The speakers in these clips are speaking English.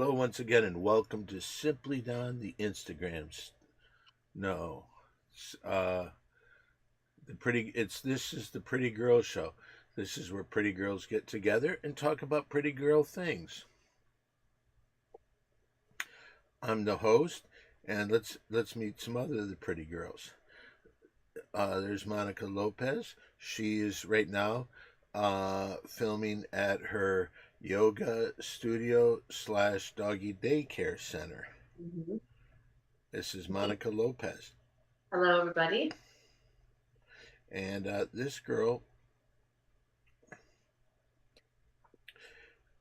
Hello once again, and welcome to Simply Don, the Instagrams. No, it's, the pretty. It's this is the Pretty Girl Show. This is where pretty girls get together and talk about pretty girl things. I'm the host, and let's meet some other of the pretty girls. There's Monica Lopez. She is right now filming at her yoga studio / doggy daycare center. Mm-hmm. This is Monica Lopez. Hello, everybody. And this girl,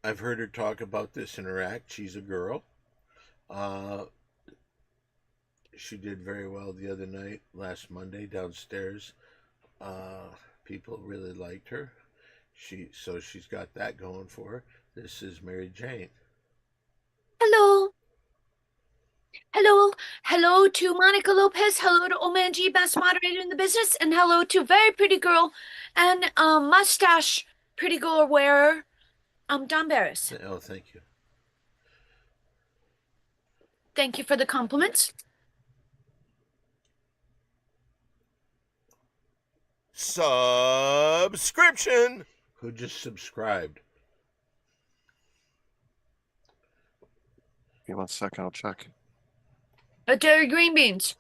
I've heard her talk about this in her act. She's a girl. She did very well the other night, last Monday, downstairs. People really liked her. She's got that going for her. This is Mary Jane. Hello. Hello to Monica Lopez. Hello to Omanji, best moderator in the business. And hello to very pretty girl and mustache pretty girl wearer, Don Barris. Oh, thank you. Thank you for the compliments. Subscription. Who just subscribed? Give me 1 second, I'll check. Terry Greenbeans.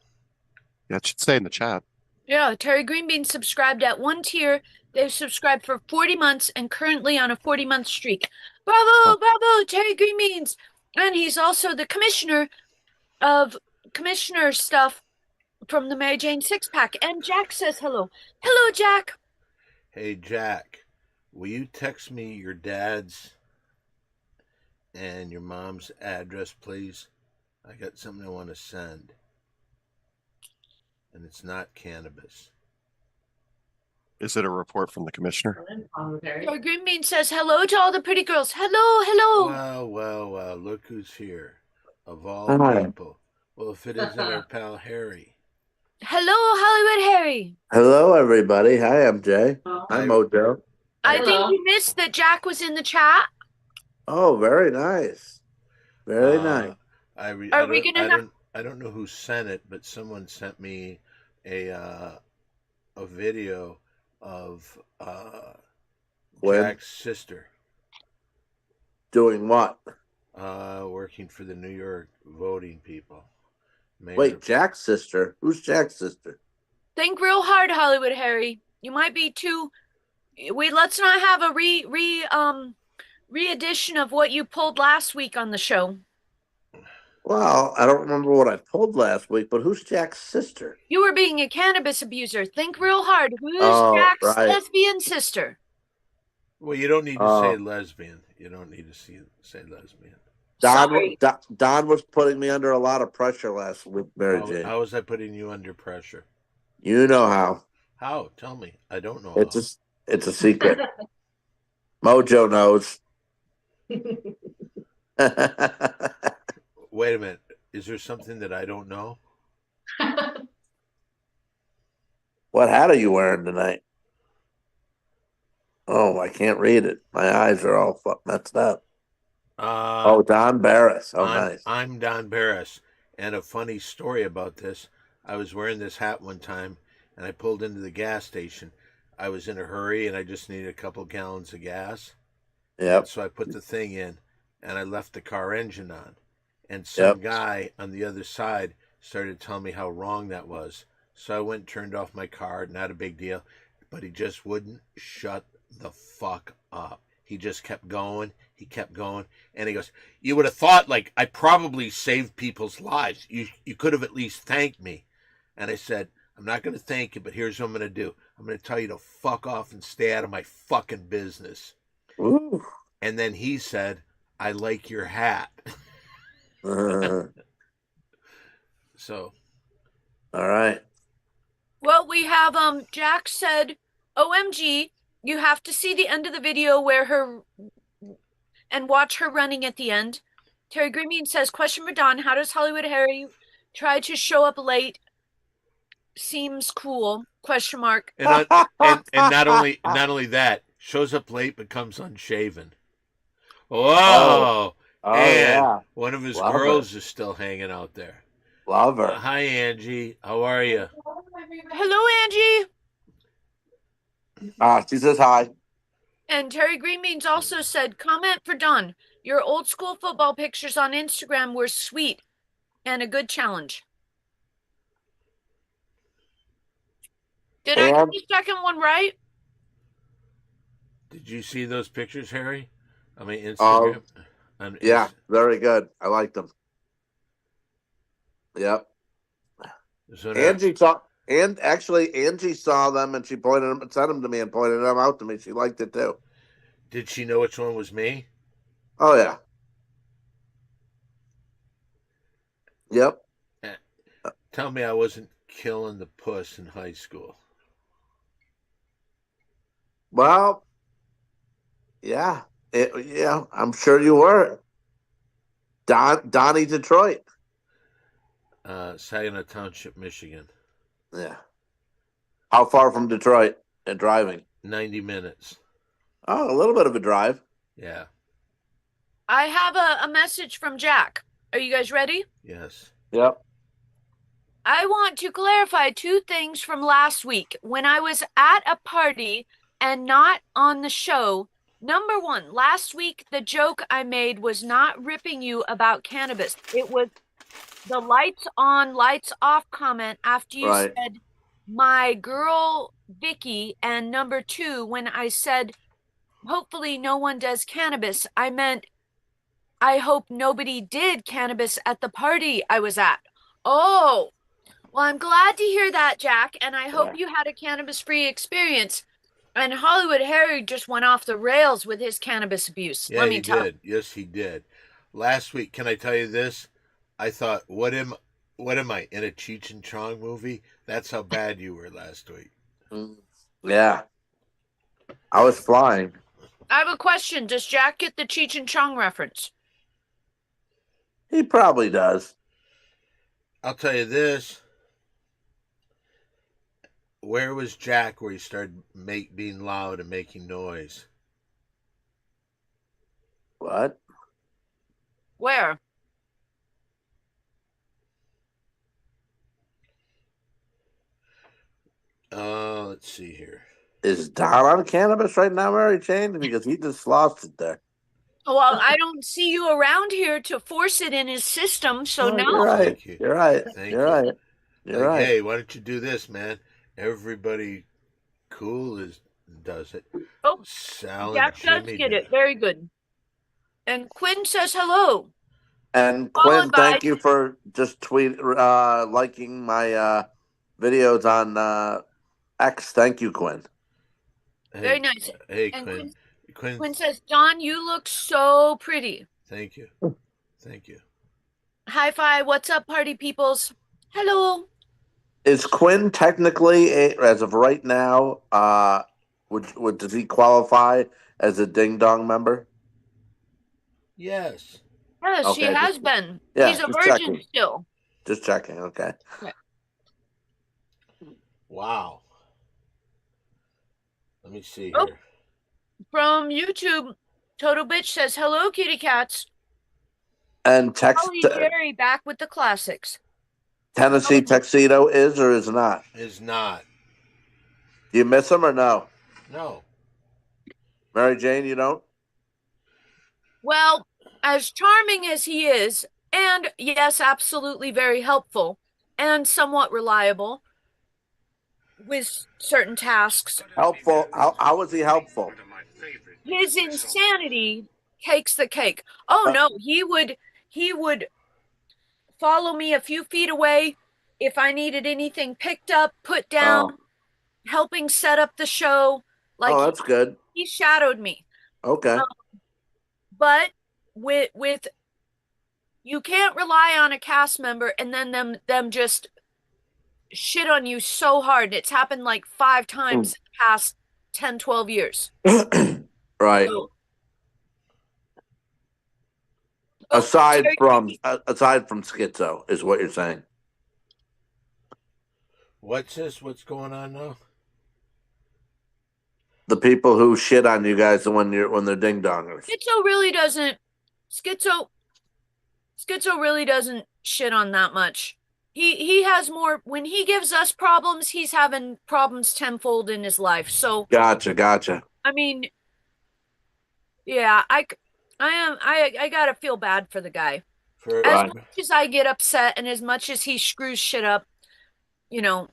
Yeah, it should stay in the chat. Yeah, Terry Greenbeans subscribed at 1 tier. They've subscribed for 40 months and currently on a 40-month streak. Bravo, bravo, Terry Greenbeans. And he's also the commissioner of commissioner stuff from the Mary Jane Six-Pack. And Jack says hello. Hello, Jack. Hey, Jack, will you text me your dad's and your mom's address, please? I got something I want to send. And it's not cannabis. Is it a report from the commissioner? Terry Greenbean says hello to all the pretty girls. Hello. Well, look who's here. Of all people. Well, if it isn't our pal Harry. Hello, Hollywood Harry. Hello, everybody. Hi, I'm Jay. Hi, Mojo. I think you missed that Jack was in the chat. Oh, very nice. Very nice. I don't know who sent it, but someone sent me a video of Jack's sister. Doing what? Working for the New York voting people. Wait, Jack's sister? Who's Jack's sister? Think real hard, Hollywood Harry. You might be too. Let's not have a re-edition of what you pulled last week on the show. Well, I don't remember what I pulled last week, but who's Jack's sister? You were being a cannabis abuser. Think real hard. Who's Jack's lesbian sister? Well, you don't need to say lesbian. You don't need to say lesbian. Don was putting me under a lot of pressure last week, Mary Jane. How was I putting you under pressure? You know how. How? Tell me. I don't know. It's a secret. Mojo knows. Wait a minute. Is there something that I don't know? What hat are you wearing tonight? Oh, I can't read it. My eyes are all messed up. Don Barris. Nice. I'm Don Barris. And a funny story about this. I was wearing this hat one time, and I pulled into the gas station. I was in a hurry, and I just needed a couple gallons of gas. Yep. So I put the thing in, and I left the car engine on. And some guy on the other side started telling me how wrong that was. So I went and turned off my car. Not a big deal. But he just wouldn't shut the fuck up. He just kept going. He kept going. And he goes, you would have thought, like, I probably saved people's lives. You could have at least thanked me. And I said, I'm not going to thank you, but here's what I'm going to do. I'm going to tell you to fuck off and stay out of my fucking business. Ooh. And then he said, I like your hat. So. All right. Well, we have Jack said, OMG, you have to see the end of the video and watch her running at the end. Terry Greenbean says, question for Don, how does Hollywood Harry try to show up late? Seems cool. Question mark. And not only that, shows up late but comes unshaven. Whoa! Oh and yeah, one of his love girls is still hanging out there. love her. Hi, Angie. How are you? Hello, Angie. She says hi. And Terry Greenbeans also said, comment for Don. Your old school football pictures on Instagram were sweet and a good challenge. Did I get the second one right? Did you see those pictures, Harry? I mean, Instagram. Yeah, very good. I like them. Yep. So Angie saw, and actually Angie saw them, and she sent them to me, and pointed them out to me. She liked it too. Did she know which one was me? Oh yeah. Yep. Tell me I wasn't killing the puss in high school. Well, yeah, yeah. I'm sure you were. Donnie, Detroit. Saginaw Township, Michigan. Yeah. How far from Detroit and driving? 90 minutes. Oh, a little bit of a drive. Yeah. I have a message from Jack. Are you guys ready? Yes. Yep. I want to clarify two things from last week when I was at a party and not on the show. Number one, last week, the joke I made was not ripping you about cannabis. It was the lights on, lights off comment after you Right. said, my girl, Vicky. And number two, when I said, hopefully no one does cannabis, I meant, I hope nobody did cannabis at the party I was at. Oh, well, I'm glad to hear that, Jack, and I hope you had a cannabis-free experience. And Hollywood Harry just went off the rails with his cannabis abuse. Yeah, he did. Yes, he did. Last week, can I tell you this? I thought, what am I in a Cheech and Chong movie? That's how bad you were last week. Yeah. I was flying. I have a question. Does Jack get the Cheech and Chong reference? He probably does. I'll tell you this. Where was Jack where he started being loud and making noise? What? Where? Let's see here. Is Don on cannabis right now, Mary Jane? Because he just lost it there. Well, I don't see you around here to force it in his system, so no. You're right. Thank you. You're right. Thank You're you. right. You're right. Hey, why don't you do this, man? Everybody cool does it. Oh, Sal Jack and does Jimmy get did it. Very good. And Quinn says hello. And Followed Quinn, thank you for just liking my videos on X. Thank you, Quinn. Hey, Very nice. Hey, And Quinn. Quinn says, Don, you look so pretty. Thank you. Thank you. High five. What's up, party peoples? Hello. Is Quinn technically, as of right now, does he qualify as a Ding Dong member? Yes. Yes, Okay, she has been. yeah, He's a just virgin checking. still. Just checking. Okay. Yeah. Wow. Let me see Oh. here. From YouTube, Total Bitch says, hello, kitty cats. And Holly Jerry back with the classics. Tennessee Tuxedo is or is not? Is not. Do you miss him or no? No. Mary Jane, you don't? Well, as charming as he is, and yes, absolutely very helpful and somewhat reliable with certain tasks. Helpful? How was he helpful? His insanity takes the cake. Oh no, he would follow me a few feet away if I needed anything picked up, put down, helping set up the show. Like, that's good. He shadowed me. Okay. But with you can't rely on a cast member and then them just shit on you so hard. It's happened like 5 times in the past 10, 12 years. Right. So, aside from schizo is what you're saying. What's this? What's going on now? The people who shit on you guys when they're ding dongers. Schizo really doesn't Schizo really doesn't shit on that much. He has more when he gives us problems, he's having problems tenfold in his life. So Gotcha. I mean, yeah, I gotta feel bad for the guy. For As Right. much as I get upset and as much as he screws shit up, you know.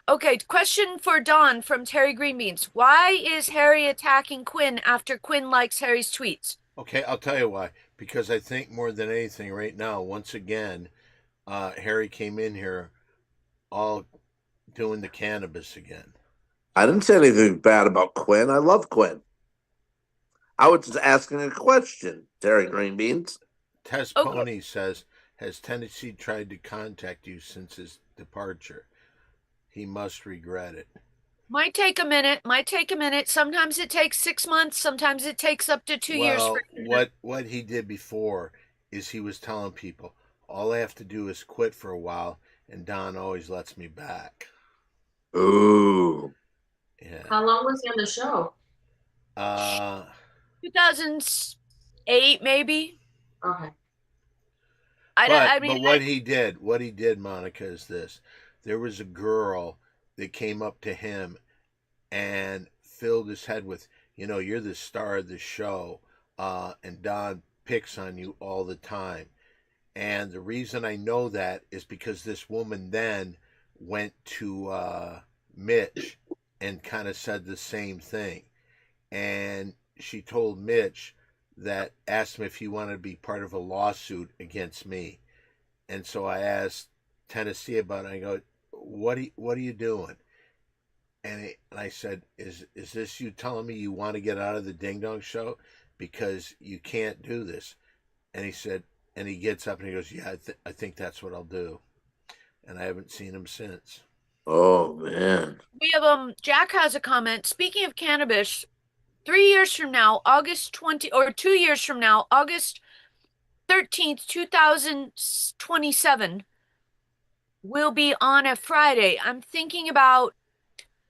Okay, question for Dawn from Terry Greenbeans. Why is Harry attacking Quinn after Quinn likes Harry's tweets? okay, I'll tell you why. Because I think more than anything right now, once again, Harry came in here all doing the cannabis again. I didn't say anything bad about Quinn. I love Quinn. I was just asking a question, Terry Greenbeans. Tess Okay. Pony says, has Tennessee tried to contact you since his departure? He must regret it. Might take a minute. Sometimes it takes 6 months. Sometimes it takes up to 2 years. Well, what he did before is he was telling people, all I have to do is quit for a while, and Don always lets me back. Ooh. Yeah. How long was he on the show? 2008, maybe. Okay. But what he did, Monica, is this: there was a girl that came up to him and filled his head with, you're the star of the show, and Don picks on you all the time. And the reason I know that is because this woman then went to Mitch and kind of said the same thing. And she told Mitch that asked him if he wanted to be part of a lawsuit against me. And so I asked Tennessee about it. I go, what are you doing? And I said, is this you telling me you want to get out of the Ding Dong Show because you can't do this? And he said, and he gets up and he goes, yeah, I think that's what I'll do. And I haven't seen him since. Oh man. We have Jack has a comment. Speaking of cannabis, 3 years from now, August 20 or 2 years from now, August 13th, 2027 will be on a Friday. I'm thinking about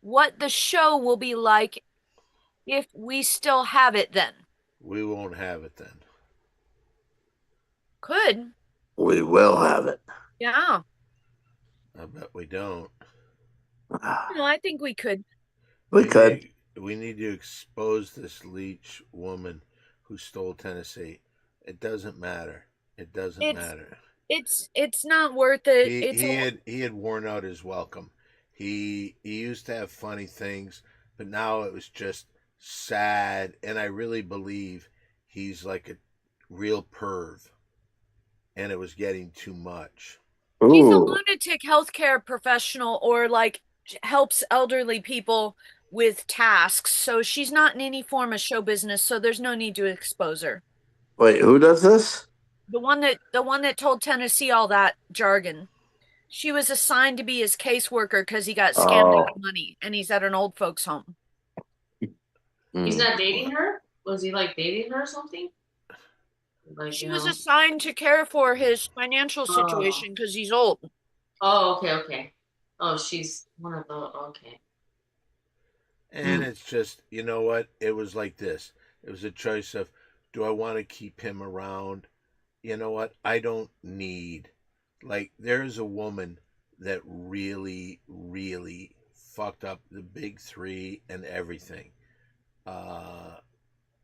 what the show will be like if we still have it then. We won't have it then. Could. We will have it. Yeah. I bet we don't. No, I think we could. We could. We need to expose this leech woman who stole Tennessee. It doesn't matter. It doesn't matter. It's not worth it. He had worn out his welcome. He used to have funny things, but now it was just sad. And I really believe he's like a real perv, and it was getting too much. He's a Ooh. lunatic healthcare professional or like helps elderly people with tasks. So she's not in any form of show business. So there's no need to expose her. Wait, who does this? The one that told Tennessee all that jargon. She was assigned to be his caseworker because he got scammed out of money, and he's at an old folks' home. He's not dating her? Was he like dating her or something? Like, She was assigned to care for his financial situation because he's old. Oh, okay. Oh, she's one of the okay. And it's just, you know what? It was like this. It was a choice of, do I want to keep him around? You know what? I don't need. Like, there's a woman that really, really fucked up the big three and everything.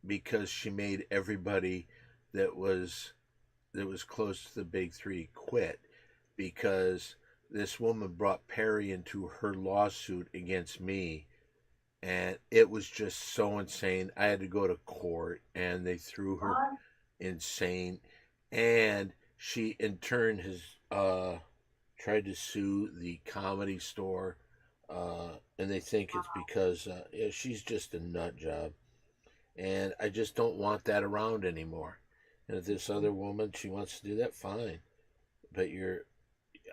Because she made everybody that was close to the big three quit, because this woman brought Perry into her lawsuit against me, and it was just so insane. I had to go to court, and they threw her insane, and she in turn has tried to sue the Comedy Store, and they think it's because she's just a nut job, and I just don't want that around anymore. And if this other woman, she wants to do that, fine. But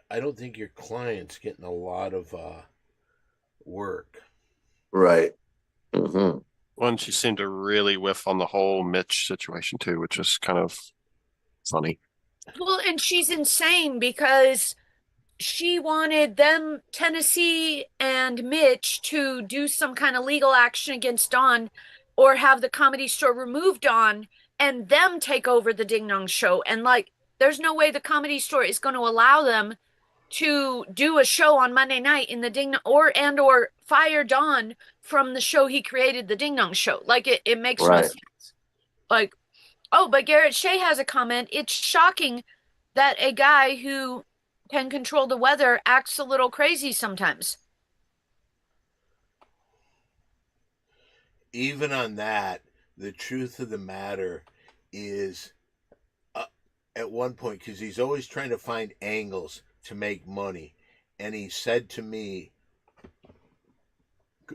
I don't think your client's getting a lot of work. Right. Mm-hmm. One, she seemed to really whiff on the whole Mitch situation too, which is kind of funny. Well, and she's insane because she wanted them, Tennessee and Mitch, to do some kind of legal action against Dawn or have the Comedy Store remove Dawn and them take over the Ding Dong Show. And like, there's no way the Comedy Store is going to allow them to do a show on Monday night in the Ding or fire Don from the show he created, the Ding Dong Show. Like it makes no Right. sense. Like, oh, but Garrett Shea has a comment. It's shocking that a guy who can control the weather acts a little crazy sometimes. Even on that, the truth of the matter is, at one point, because he's always trying to find angles to make money, and he said to me,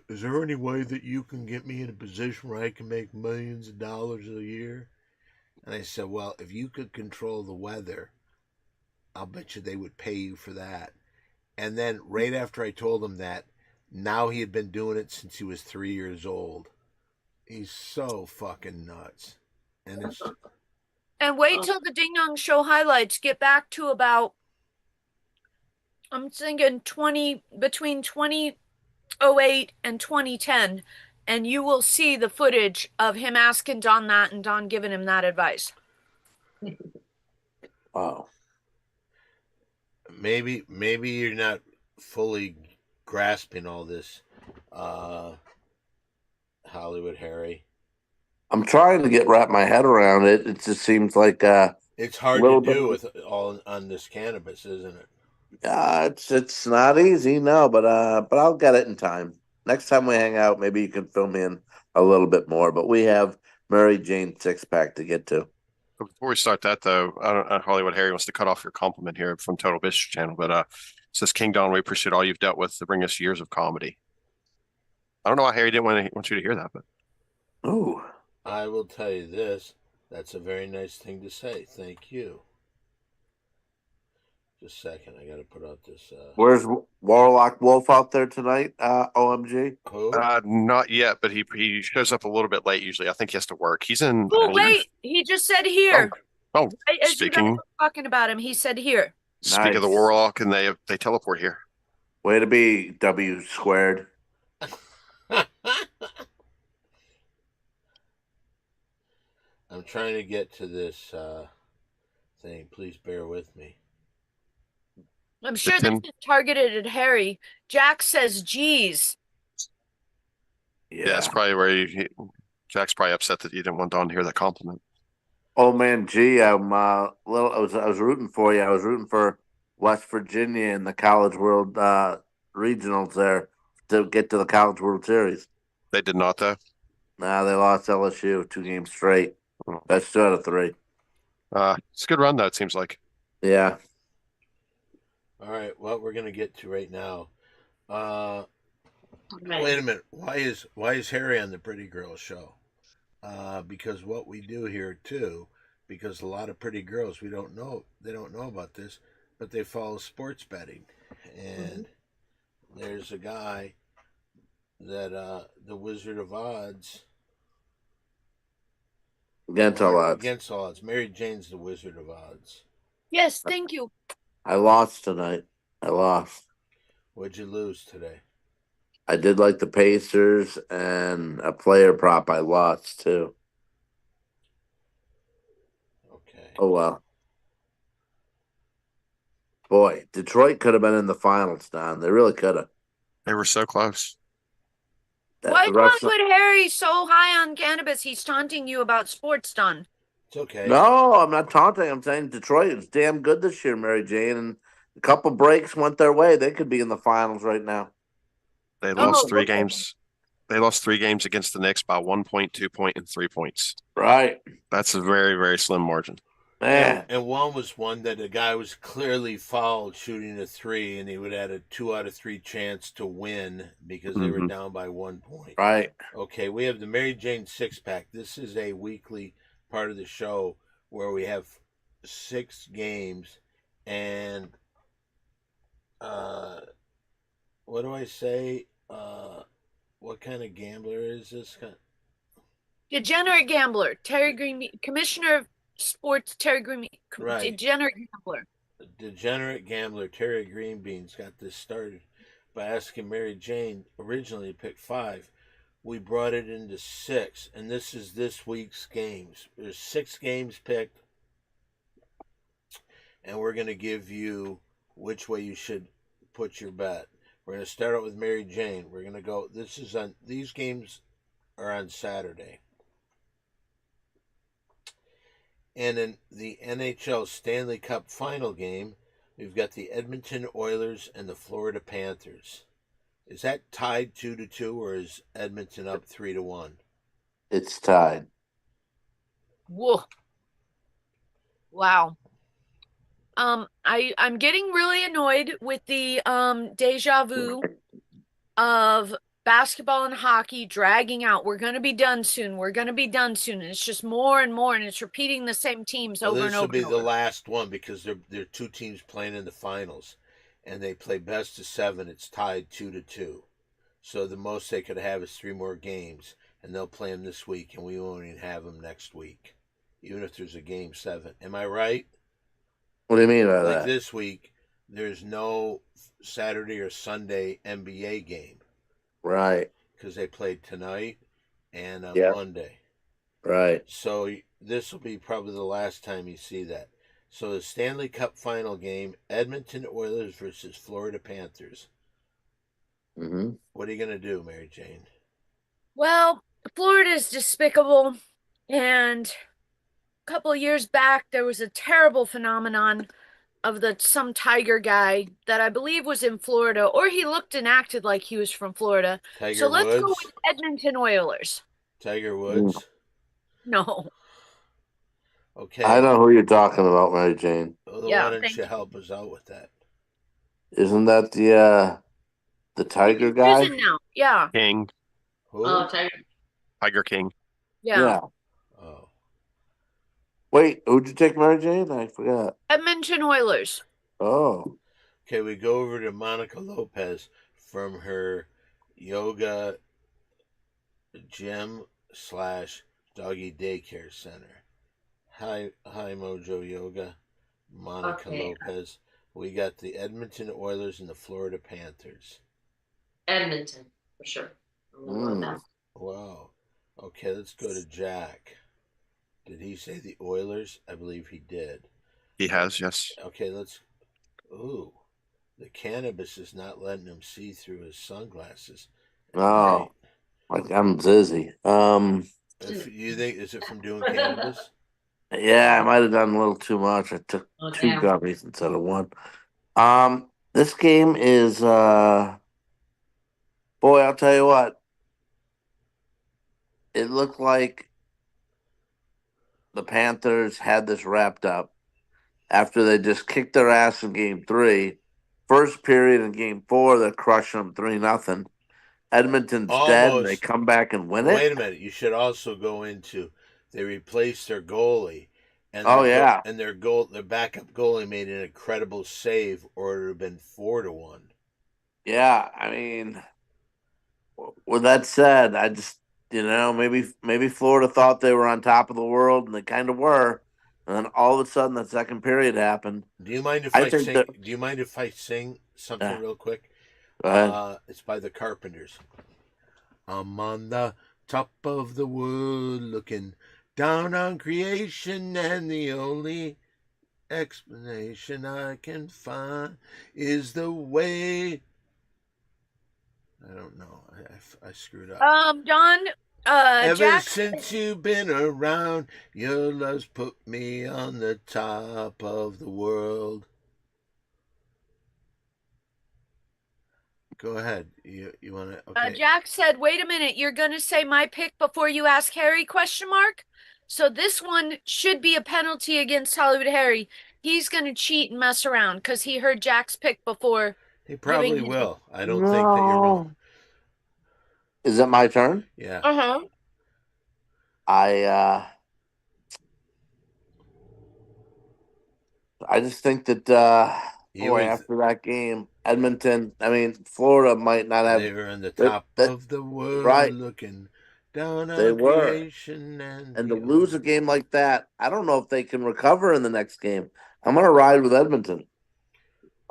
"Is there any way that you can get me in a position where I can make millions of dollars a year?" And I said, "Well, if you could control the weather, I'll bet you they would pay you for that." And then right after I told him that, now he had been doing it since he was 3 years old. He's so fucking nuts. And it's And wait till the Ding Dong Show highlights get back to about, I'm thinking between 2008 and 2010, and you will see the footage of him asking Don that and Don giving him that advice. Oh. maybe you're not fully grasping all this, Hollywood Harry. I'm trying to wrap my head around it. It just seems like It's hard to little do bit- with all on this cannabis, isn't it? it's not easy, no, but I'll get it in time. Next time we hang out, maybe you can fill me in a little bit more. But we have Mary Jane six pack to get to. But before we start that, though, Hollywood Harry wants to cut off your compliment here from Total Biscuit Channel, but says King Don, we appreciate all you've dealt with to bring us years of comedy. I don't know why Harry didn't want you to hear that, but Ooh, I will tell you this. That's a very nice thing to say. Thank you. Just a second. I got to put out this. where's Warlock Wolf out there tonight? OMG. Who? not yet. But he shows up a little bit late usually. I think he has to work. He's in. Oh, wait, he just said here. Oh, Right, as you guys speaking were talking about him, he said here. speak of the Nice. Warlock, and they teleport here. Way to be, W squared. I'm trying to get to this thing. Please bear with me. I'm sure this is targeted at Harry. Jack says, geez. Yeah. Yeah, that's probably where Jack's probably upset that you didn't want Don to hear that compliment. Oh man, gee, I'm I was rooting for you. I was rooting for West Virginia in the College World regionals there to get to the College World Series. They did not, though. Nah, they lost LSU 2 games straight. That's 2 out of 3. It's a good run, though, it seems like. Yeah. All right, what we're gonna get to right now. Okay. Wait a minute. Why is Harry on the Pretty Girls show? Because what we do here too, because a lot of pretty girls they don't know about this, but they follow sports betting, and there's a guy that the Wizard of Odds. Against all odds. Against all odds. Mary Jane's the Wizard of Odds. Yes, thank you. I lost tonight. I lost. What'd you lose today? I did like the Pacers and a player prop I lost too. Okay. Oh well. Boy, Detroit could have been in the finals, Don. They really could have. They were so close. Why The is refs- Hollywood Harry so high on cannabis? He's taunting you about sports, Don. It's okay. No, I'm not taunting. I'm saying Detroit is damn good this year, Mary Jane, and a couple breaks went their way. They could be in the finals right now. They lost three okay. games. They lost 3 games against the Knicks by 1 point, 2 point, and 3 points. Right. That's a very, very slim margin. Man. And one was one that a guy was clearly fouled shooting a 3, and he would have had a 2 out of 3 chance to win because they were down by 1 point. Right. Okay, we have the Mary Jane 6-pack. This is a weekly part of the show where we have 6 games, and what do I say? What kind of gambler is this? Degenerate gambler, Terry Green, Commissioner of Sports, Terry Green, Right. degenerate gambler. Degenerate gambler Terry Greenbeans got this started by asking Mary Jane originally to pick 5, we brought it into 6, and this is this week's games. There's 6 games picked, and we're going to give you which way you should put your bet. We're going to start out with Mary Jane. We're going to go. These games are on Saturday. And in the NHL Stanley Cup final game, we've got the Edmonton Oilers and the Florida Panthers. Is that tied 2-2, or is Edmonton up 3-1? It's tied. Whoa. Wow. I'm getting really annoyed with the deja vu of basketball and hockey dragging out. We're going to be done soon. We're going to be done soon. And it's just more and more, and it's repeating the same teams over and This will over. be and the over. last one because there are 2 teams playing in the finals, and they play best of 7. It's tied 2-2. So the most they could have is 3 more games, and they'll play them this week, and we won't even have them next week, even if there's a game 7. Am I right? What do you mean by Like that? this week, there's no Saturday or Sunday NBA game Right. because they played tonight and on Yeah. Monday. Right. So this will be probably the last time you see that. So the Stanley Cup final game, Edmonton Oilers versus Florida Panthers. Mm-hmm. What are you going to do, Mary Jane? Well, Florida is despicable, and a couple of years back there was a terrible phenomenon of some tiger guy that I believe was in Florida, or he looked and acted like he was from Florida. Tiger So let's go Woods? with Edmonton Oilers. Tiger Woods? No. Okay. I know who you're talking about, Mary Jane. Well, Yeah, why don't thank you you. help us out with that? Isn't that the tiger guy? Prison now. Yeah. King, Who? Oh, Tiger. Tiger King. Yeah. Oh. Wait, who'd you take, Mary Jane? I forgot. Edmonton Oilers. Oh. Okay, we go over to Monica Lopez from her yoga gym / doggy daycare center. Hi, Mojo Yoga. Monica Okay. Lopez. We got the Edmonton Oilers and the Florida Panthers. Edmonton, for sure. I'm gonna go with that. Wow. Okay, let's go to Jack. Did he say the Oilers? I believe he did. He has, yes. Okay, let's. Ooh, the cannabis is not letting him see through his sunglasses. Oh. Like I'm dizzy. If you think, is it from doing cannabis? Yeah, I might have done a little too much. I took Oh, 2 damn. gummies instead of 1. This game is boy, I'll tell you what. It looked like the Panthers had this wrapped up after they just kicked their ass in game 3. First period in game 4, they're crushing them 3-0. Edmonton's dead, and they Almost. come back and win it. Wait a minute. You should also go into they replaced their goalie, and Oh, yeah. and their backup goalie made an incredible save, or it would have been 4-1. Yeah, I mean, with that said, I just maybe Florida thought they were on top of the world, and they kind of were, and then all of a sudden that second period happened. Do you mind if I I think sing? that- Do you mind if I sing something Yeah. real quick? Go ahead. It's by the Carpenters. I'm on the top of the wood looking down on creation, and the only explanation I can find is the way. I don't know. I screwed up. John, Ever Jack. since you've been around, your love's put me on the top of the world. Go ahead. You want to? Okay. Jack said, "Wait a minute, you're going to say my pick before you ask Harry?" ? So this one should be a penalty against Hollywood Harry. He's going to cheat and mess around because he heard Jack's pick before. He probably giving- will. I don't think that you're wrong. Is it my turn? Yeah. Uh-huh. I just think that You boy, would- after that game, Edmonton, I mean, Florida might not have. They were on the that- top that- of the world, right. looking down on They were. creation, and And to the lose a game like that, I don't know if they can recover in the next game. I'm going to ride with Edmonton.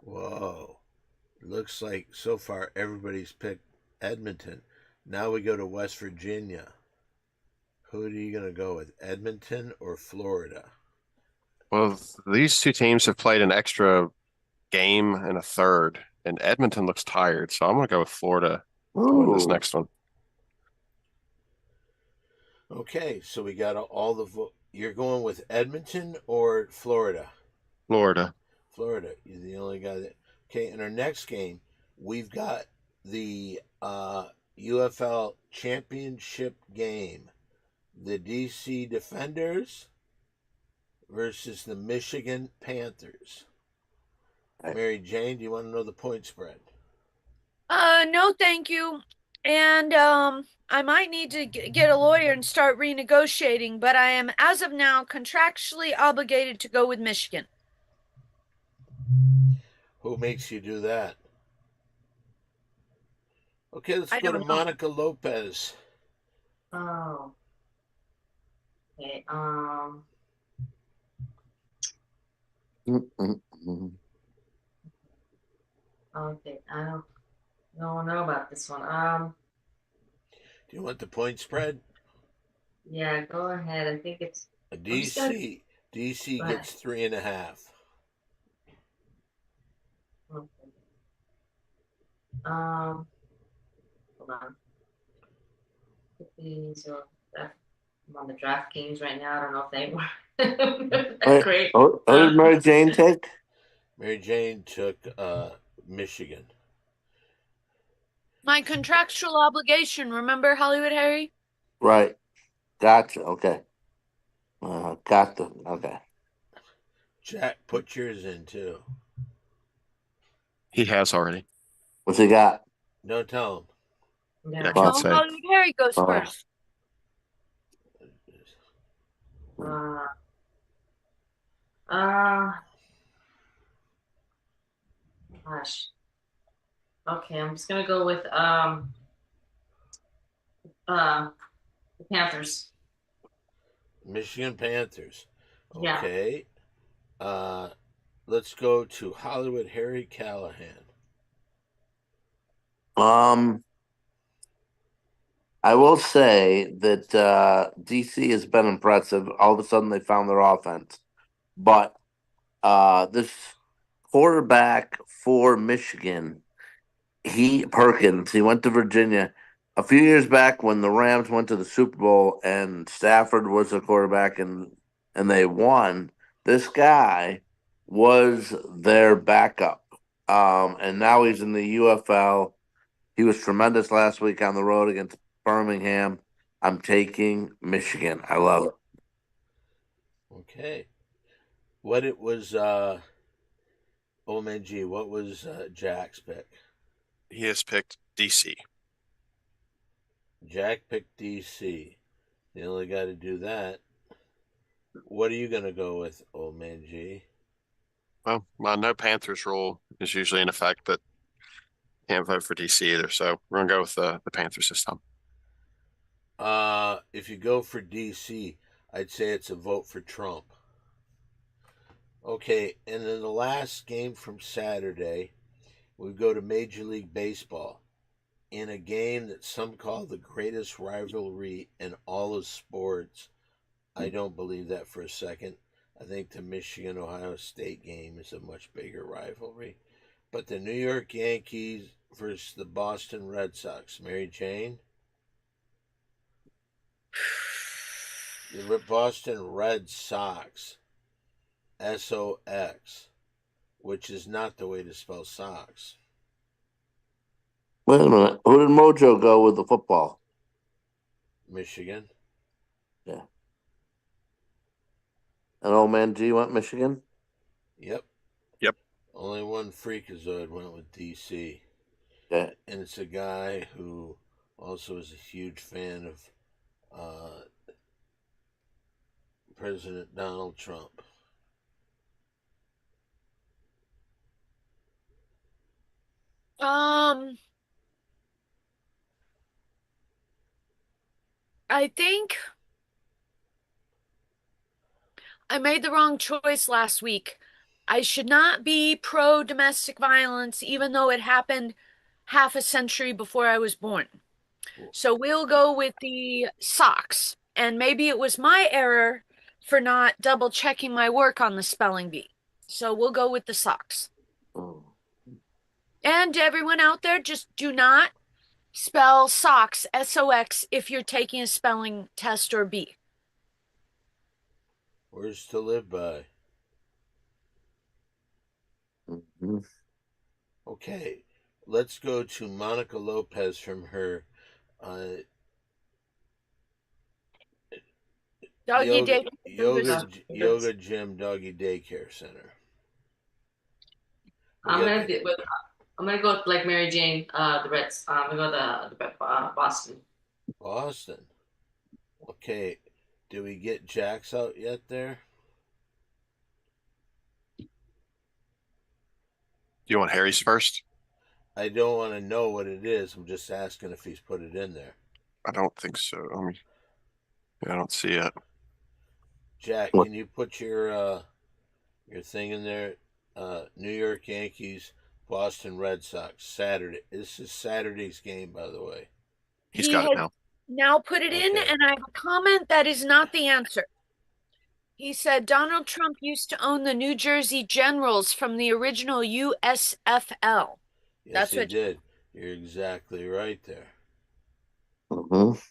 Whoa. Looks like so far everybody's picked Edmonton. Now we go to West Virginia. Who are you going to go with, Edmonton or Florida? Well, these two teams have played an extra game and a third, and Edmonton looks tired, so I'm going to go with Florida to win this Ooh. next one. Okay, so we got all the vote. You're going with Edmonton or Florida? Florida. Florida. You're the only guy that. Okay, in our next game, we've got the UFL championship game. The DC Defenders versus the Michigan Panthers. Right. Mary Jane, do you want to know the point spread? No, thank you. And I might need to get a lawyer and start renegotiating, but I am, as of now, contractually obligated to go with Michigan. Who makes you do that? Okay, let's I go to don't know. Monica Lopez. Oh. Okay. Mm-mm-mm. Okay. I don't know about this one. Do you want the point spread? Yeah. Go ahead. I think it's. DC Go ahead. gets 3.5. Okay. Hold on. So I'm on the DraftKings right now. I don't know if they were Wait, great. who did Mary Jane take? Mary Jane took Michigan. My contractual obligation, remember, Hollywood Harry? Right. Gotcha. Okay. Got them. Okay. Jack, put yours in too. He has already. What's he got? Don't tell him. Yeah, I Yeah. can't No, say. Hollywood Harry goes Oh. first. Uh, uh, Gosh. Okay, I'm just gonna go with the Panthers. Michigan Panthers. Yeah. Okay. Let's go to Hollywood Harry Callahan. I will say that DC has been impressive. All of a sudden, they found their offense, but this quarterback for Michigan, Perkins, he went to Virginia a few years back when the Rams went to the Super Bowl and Stafford was the quarterback and they won. This guy was their backup, and now he's in the UFL. He was tremendous last week on the road against Birmingham. I'm taking Michigan. I love it. Okay. What it was, OMG, what was Jack's pick? He has picked DC. Jack picked DC. You only got to do that. What are you going to go with, OMG? Well, my no Panthers rule is usually in effect, but can't vote for DC either. So we're gonna go with the Panthers this time. If you go for DC, I'd say it's a vote for Trump. Okay, and then the last game from Saturday, we go to Major League Baseball in a game that some call the greatest rivalry in all of sports. I don't believe that for a second. I think the Michigan-Ohio State game is a much bigger rivalry. But the New York Yankees versus the Boston Red Sox. Mary Jane? The Boston Red Sox. SOX. Which is not the way to spell socks. Wait a minute. Who did Mojo go with the football? Michigan. Yeah. And old man G went Michigan? Yep. Yep. Only one freakazoid went with DC. Yeah. And it's a guy who also is a huge fan of President Donald Trump. I think I made the wrong choice last week. I should not be pro domestic violence, even though it happened half a century before I was born. So we'll go with the Sox. And maybe it was my error for not double checking my work on the spelling bee. So we'll go with the Sox. Mm. And everyone out there, just do not spell socks, SOX, if you're taking a spelling test or bee. Words to live by. Mhm. Okay, let's go to Monica Lopez from her Doggy day. yoga gym doggy daycare center. I'm gonna go with like Mary Jane, the Reds. I'm gonna go the Boston. Boston. Okay, do we get Jax out yet there? Do you want Harry's first? I don't want to know what it is. I'm just asking if he's put it in there. I don't think so. I don't see it. Jack, What? can you put your thing in there? New York Yankees, Boston Red Sox, Saturday. This is Saturday's game, by the way. He's He got it has now. now put it in, Okay. and I have a comment that is not the answer. He said Donald Trump used to own the New Jersey Generals from the original USFL. Yes, That's he what- did. You're exactly right there. Mhm.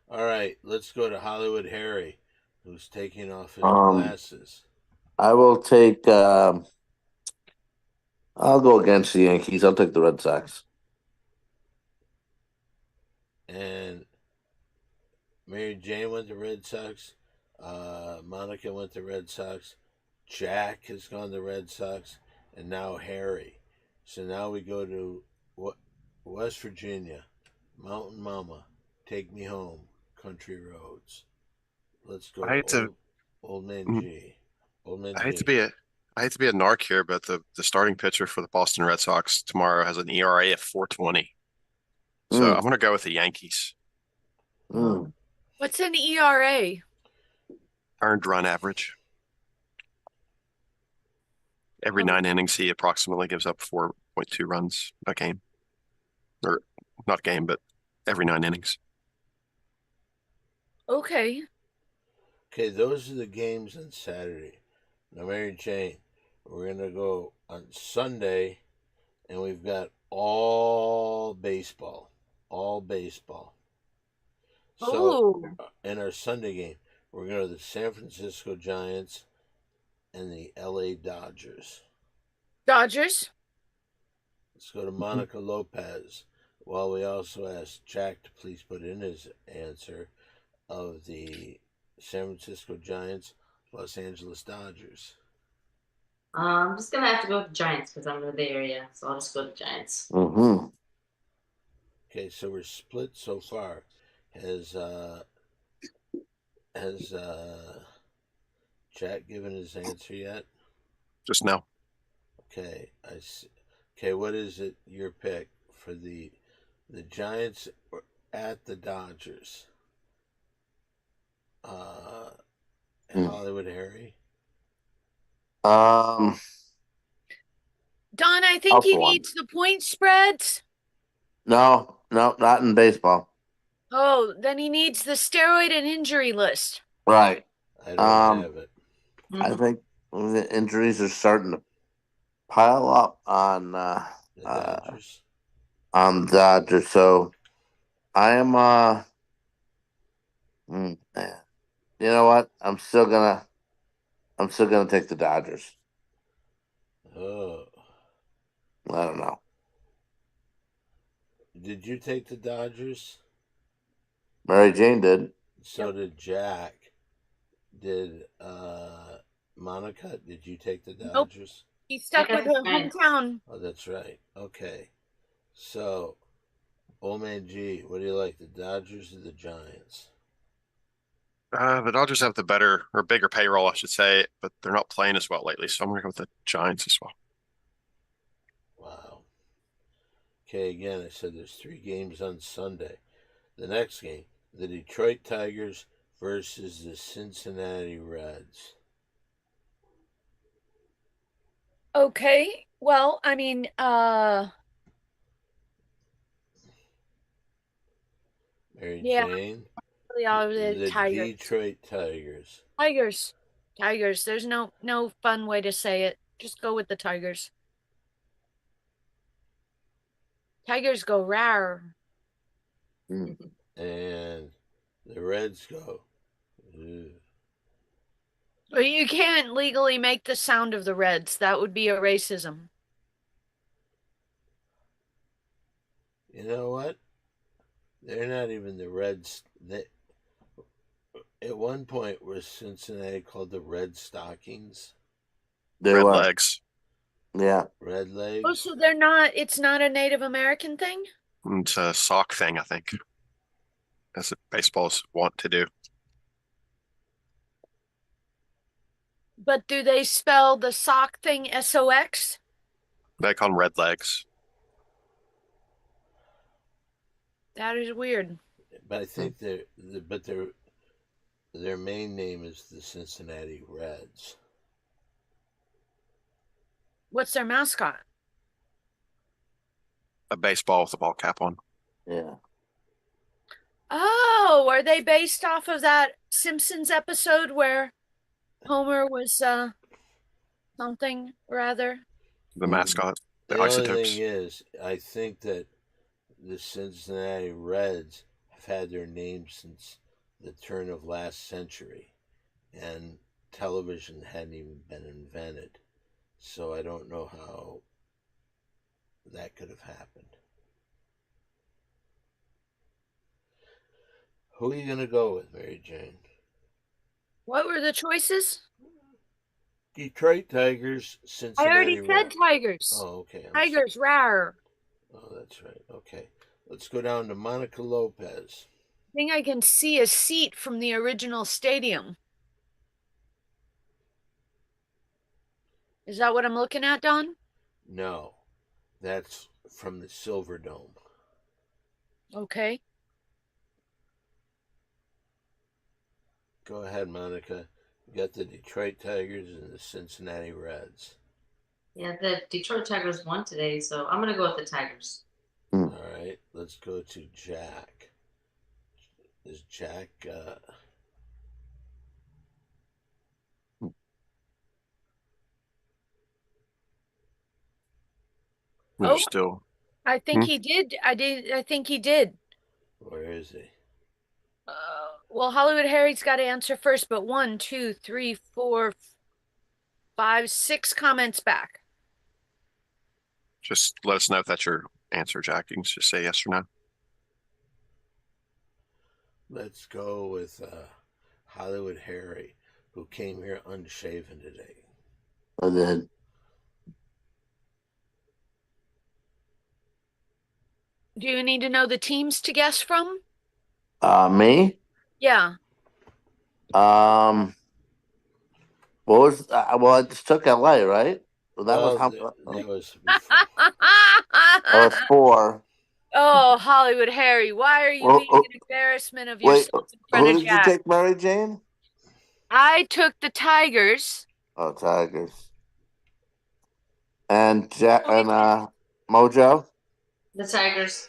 All right, let's go to Hollywood Harry, who's taking off his Um, glasses. I will take. I'll go against the Yankees. I'll take the Red Sox. And Mary Jane went to Red Sox. Monica went to Red Sox. Jack has gone to Red Sox. And now Harry. So now we go to West Virginia. Mountain Mama, Take Me Home, Country Roads. Let's go I hate to to Old Man mm, G. Old Man I hate to G. be a narc here, but the starting pitcher for the Boston Red Sox tomorrow has an ERA of 4.20. So Mm. I'm gonna go with the Yankees. Mm. What's an ERA? Earned run average. Every Oh. 9 innings, he approximately gives up 4.2 runs a game. Or not game, but every 9 innings. Okay. Okay, those are the games on Saturday. Now, Mary Jane, we're going to go on Sunday, and we've got all baseball. All baseball. So, Oh. in our Sunday game, we're going to the San Francisco Giants and the LA Dodgers. Dodgers. Let's go to Monica Lopez. Well, we also asked Jack to please put in his answer of the San Francisco Giants, Los Angeles Dodgers. I'm just gonna have to go with the Giants because I'm in the area, so I'll just go with the Giants. Mm-hmm. Okay, so we're split so far. Has Jack given his answer yet? Just now. Okay, I see. Okay, what is it? Your pick for the Giants at the Dodgers? Hollywood Harry. Um, Don, I think Up he one. needs the point spreads. no, not in baseball. Oh, then he needs the steroid and injury list. Right. I don't have it. I think the injuries are starting to pile up on The Dodgers. Dodgers. So I am man. You know what? I'm still gonna take the Dodgers. Oh, I don't know. did you take the Dodgers? Mary Jane did. So did Jack. Did Monica? Did you take the Nope. Dodgers? He stuck with her hometown. Oh, that's right. Okay. So, Old Man G, what do you like, the Dodgers or the Giants? The Dodgers have the better or bigger payroll, I should say, but they're not playing as well lately. So I'm gonna go with the Giants as well. Wow. Okay, again, I said there's 3 games on Sunday. The next game, the Detroit Tigers versus the Cincinnati Reds. Okay. Well, I mean, Mary Yeah. Jane. Really all the The Tigers. Detroit Tigers. Tigers. Tigers. There's no fun way to say it. Just go with the Tigers. Tigers go rar. Mm. And the Reds go. Ugh. But you can't legally make the sound of the Reds. That would be a racism. You know what? They're not even the Reds. They, at one point, was Cincinnati called the Red Stockings? They Red were. legs. Yeah. Red Legs? Oh, so they're not, it's not a Native American thing? It's a sock thing, I think. That's what baseballs want to do. But do they spell the sock thing SOX? They call them red legs. That is weird. But I think their main name is the Cincinnati Reds. What's their mascot? A baseball with a ball cap on. Yeah. Oh, are they based off of that Simpsons episode where Homer was something or other? The mascot. The The only isotopes. thing is, I think that the Cincinnati Reds have had their name since the turn of last century, and television hadn't even been invented. So I don't know how that could have happened. Who are you going to go with, Mary Jane? What were the choices? Detroit Tigers, I Cincinnati already said Reds. Tigers. Oh, okay. Tigers, rar. Oh, that's right. Okay. Let's go down to Monica Lopez. I think I can see a seat from the original stadium. Is that what I'm looking at, Don? No, that's from the Silver Dome. Okay. Go ahead, Monica. You got the Detroit Tigers and the Cincinnati Reds. Yeah, the Detroit Tigers won today, so I'm gonna go with the Tigers. All right, let's go to Jack. Is Jack You're Oh. still. I think he did. I think he did. where is he? Well, Hollywood Harry's got to answer first, but 1, 2, 3, 4, 5, 6 comments back. Just let us know if that's your answer, Jack. You can just say yes or no. Let's go with Hollywood Harry, who came here unshaven today. I did. Do you need to know the teams to guess from? Me? Yeah. What was well? I just took LA, right? Well, that was how. That was That was 4. Oh, Hollywood Harry, why are you Well, being an embarrassment of Wait, yourself in front who of did you Jack? take, Mary Jane? I took the Tigers. Oh, Tigers. And Jack and Mojo. The Tigers.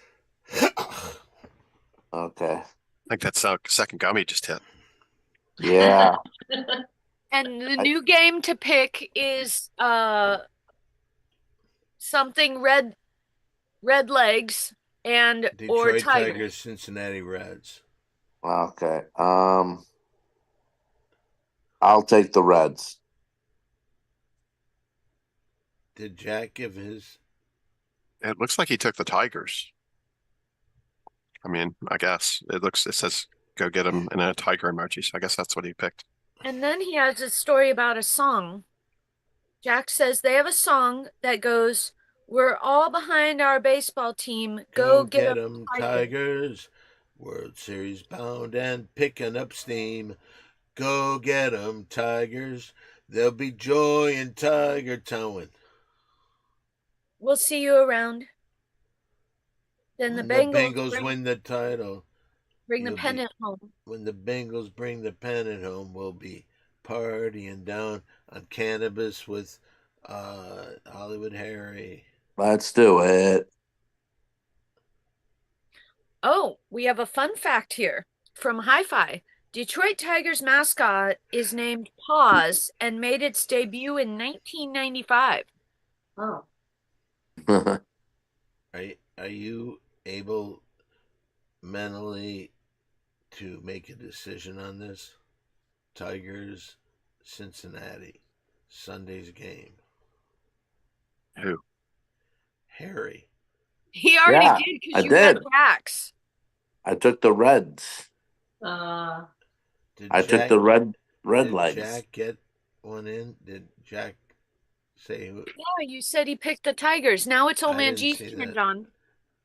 Okay. I think that's second gummy just hit. Yeah. And the new game to pick is something red legs and or Detroit Tigers. Tigers, Cincinnati Reds. Okay. I'll take the Reds. Did Jack give his? It looks like he took the Tigers. I mean, I guess it says go get him in a tiger emoji, so I guess that's what he picked. And then he has a story about a song. Jack says they have a song that goes, "We're all behind our baseball team. Go get 'em, Tigers. World Series bound and picking up steam. Go get 'em, Tigers. There'll be joy in Tiger Town. We'll see you around." Then When the Bengals win the title. bring the you'll be- pennant home. When the Bengals bring the pennant home, we'll be partying down on cannabis with Hollywood Harry. Let's do it. Oh, we have a fun fact here from Hi-Fi. Detroit Tigers mascot is named Paws and made its debut in 1995. Oh. Are you able mentally to make a decision on this? Tigers, Cincinnati, Sunday's game. Who? Harry. He already Yeah, did I because you had did. Jax. I took the Reds. Did I took the red did legs. Jack get one in? Did Jack say who? Yeah, you said he picked the Tigers. Now it's Old I Man didn't G's see turn, that. John.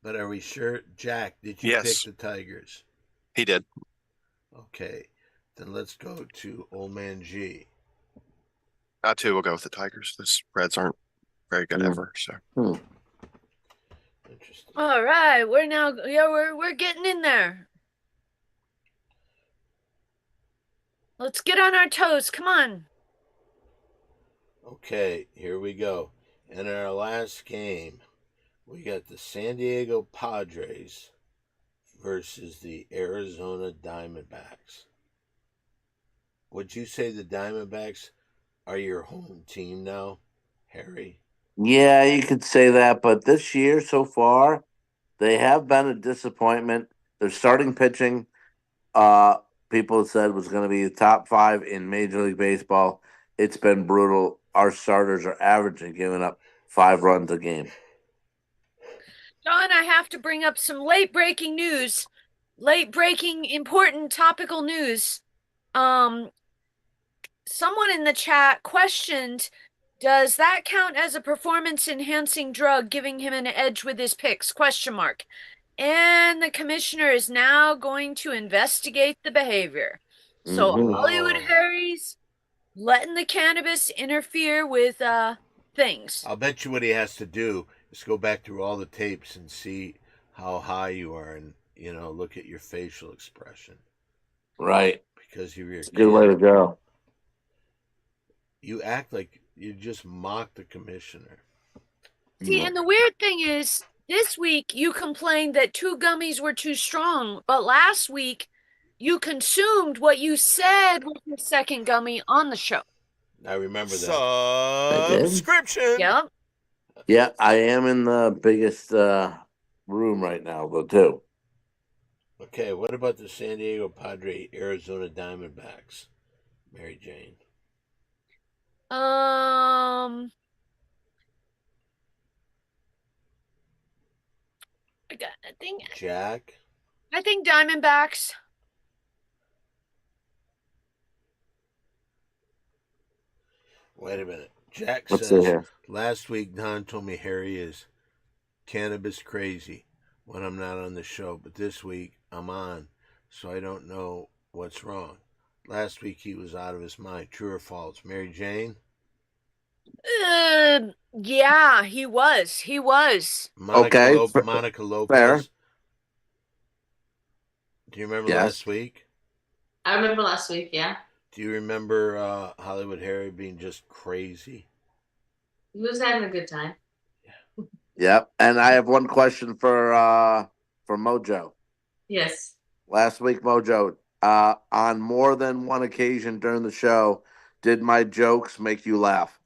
But are we sure? Jack, did you Yes. pick the Tigers? He did. Okay. Then let's go to Old Man G. I too will go with the Tigers. The Reds aren't very good ever. So Interesting. All right, we're getting in there. Let's get on our toes. Come on. Okay, here we go. In our last game, we got the San Diego Padres versus the Arizona Diamondbacks. Would you say the Diamondbacks are your home team now, Harry? Yeah, you could say that, but this year so far, they have been a disappointment. Their starting pitching, people said was going to be the top 5 in Major League Baseball. It's been brutal. Our starters are averaging giving up 5 runs a game. John, I have to bring up some late breaking news. Late breaking important topical news. Someone in the chat questioned, does that count as a performance enhancing drug, giving him an edge with his picks? ? And the commissioner is now going to investigate the behavior. So Mhm. Hollywood Harry's letting the cannabis interfere with things. I'll bet you what he has to do is go back through all the tapes and see how high you are and, look at your facial expression. Right. Because you're It's a good way to go. You act like you just mocked the commissioner. See, and the weird thing is, this week you complained that 2 gummies were too strong, but last week you consumed what you said was the second gummy on the show. I remember that. Subscription. Yep. Yeah, I am in the biggest room right now, though, too. Okay, what about the San Diego Padre Arizona Diamondbacks, Mary Jane? I think Jack? I think Diamondbacks. Wait a minute. Jack Let's see says, here. last week Don told me Harry is cannabis crazy when I'm not on the show, but this week I'm on, so I don't know what's wrong. Last week he was out of his mind. True or false? Mary Jane? Yeah, he was. He was. Monica Lopez. Fair. Do you remember Yes. last week? I remember last week, yeah. Do you remember Hollywood Harry being just crazy? He was having a good time. Yep. And I have one question for Mojo. Yes. Last week, Mojo, on more than one occasion during the show, did my jokes make you laugh?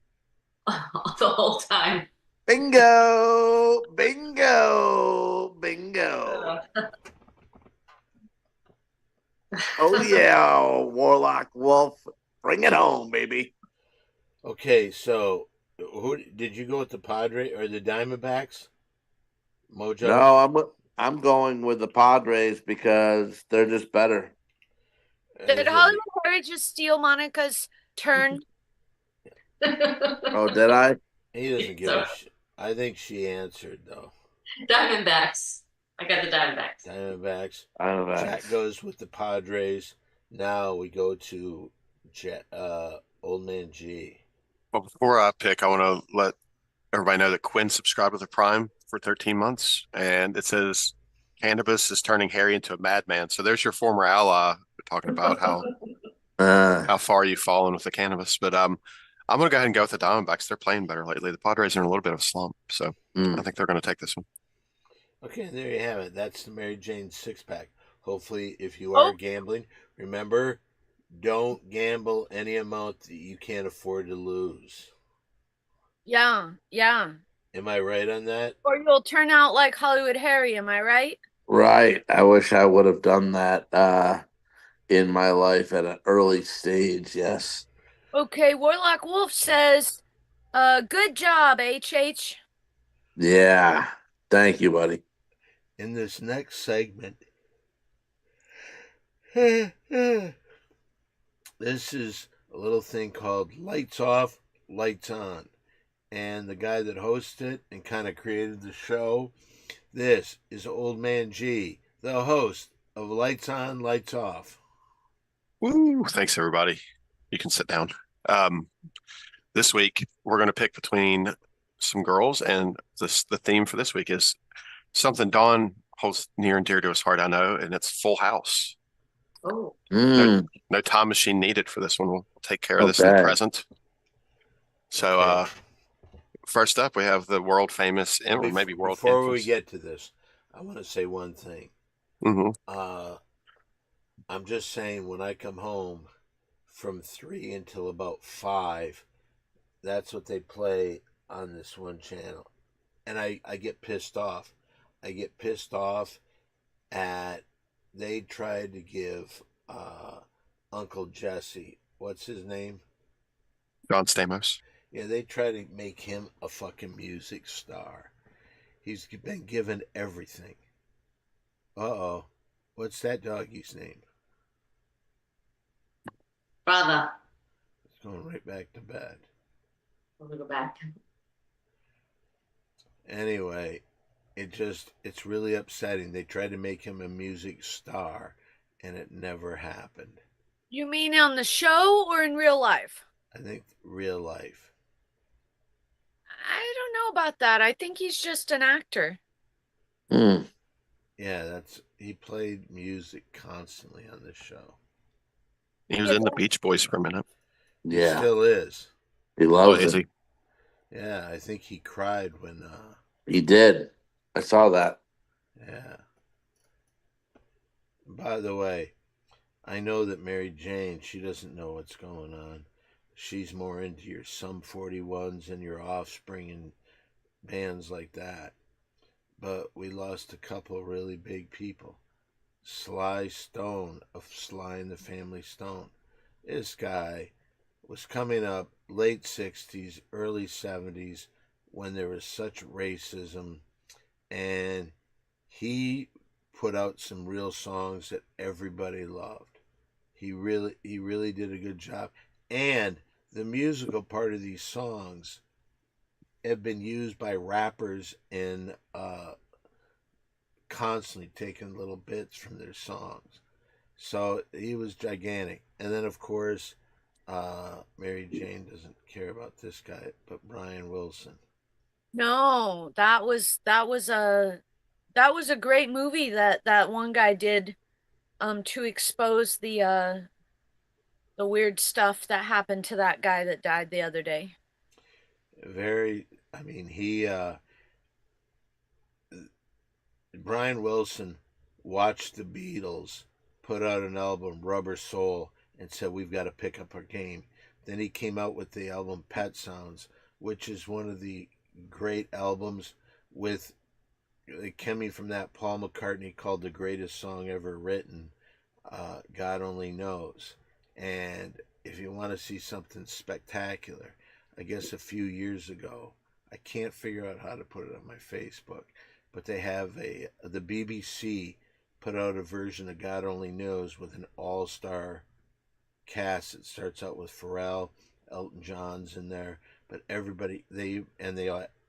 The whole time. Bingo! Bingo! Bingo! Oh, yeah, Warlock Wolf. Bring it home, baby. Okay, so who did you go with, the Padre or the Diamondbacks? Mojo? No, I'm going with the Padres because they're just better. Did Hollywood Harry just steal Monica's turn? Oh, did I? He doesn't give a shit. I think she answered, though. Diamondbacks. I got the Diamondbacks. Diamondbacks. Jack goes with the Padres. Now we go to Old Man G. Well, before I pick, I want to let everybody know that Quinn subscribed with a Prime for 13 months, and it says cannabis is turning Harry into a madman. So there's your former ally talking about how far you've fallen with the cannabis. But I'm going to go ahead and go with the Diamondbacks. They're playing better lately. The Padres are in a little bit of a slump, so I think they're going to take this one. Okay, there you have it. That's the Mary Jane six-pack. Hopefully, if you are Oh. gambling, remember, don't gamble any amount that you can't afford to lose. Yeah, yeah. Am I right on that? Or you'll turn out like Hollywood Harry, am I right? Right. I wish I would have done that in my life at an early stage. Yes. Okay, Warlock Wolf says, good job, HH. Yeah. Thank you, buddy. In this next segment, this is a little thing called Lights Off, Lights On. And the guy that hosts it and kind of created the show, this is Old Man G, the host of Lights On, Lights Off. Woo! Thanks, everybody. You can sit down. This week, we're going to pick between some girls, and the theme for this week is something Dawn holds near and dear to his heart, I know, and it's Full House. Oh. Mm. No time machine needed for this one. We'll take care of this in Okay. the present. So, Okay. first up, we have the world famous, or maybe world Before infamous. we get to this, I want to say one thing. Mm-hmm. I'm just saying, when I come home from 3 until about 5, that's what they play on this one channel. And I get pissed off. I get pissed off at, they tried to give Uncle Jesse, what's his name? John Stamos. Yeah, they try to make him a fucking music star. He's been given everything. Uh-oh. What's that doggy's name? Brother. It's going right back to bed. We'll go back. Anyway, it's really upsetting. They tried to make him a music star, and it never happened. You mean on the show or in real life? I think real life. I don't know about that. I think he's just an actor. Mm. Yeah, he played music constantly on this show. He was in the Beach Boys for a minute. He Yeah. still is. He loves is it. he? Yeah, I think he cried when He did. I saw that. yeah. By the way, I know that Mary Jane, she doesn't know what's going on. She's more into your Sum 41s and your Offspring and bands like that. But we lost a couple really big people. Sly Stone of Sly and the Family Stone. This guy was coming up late 60s, early 70s when there was such racism, and he put out some real songs that everybody loved. He really did a good job. And the musical part of these songs have been used by rappers in constantly taking little bits from their songs. So he was gigantic. And then, of course, Mary Jane doesn't care about this guy, but Brian Wilson. No, that was a great movie that one guy did to expose the weird stuff that happened to that guy that died the other day. Brian Wilson watched the Beatles put out an album, Rubber Soul, and said, we've got to pick up our game. Then he came out with the album Pet Sounds, which is one of the great albums with, coming from that, Paul McCartney called the greatest song ever written, God Only Knows. And if you want to see something spectacular, I guess a few years ago, I can't figure out how to put it on my Facebook, but they have the BBC put out a version of God Only Knows with an all-star cast. It starts out with Pharrell, Elton John's in there, but everybody, they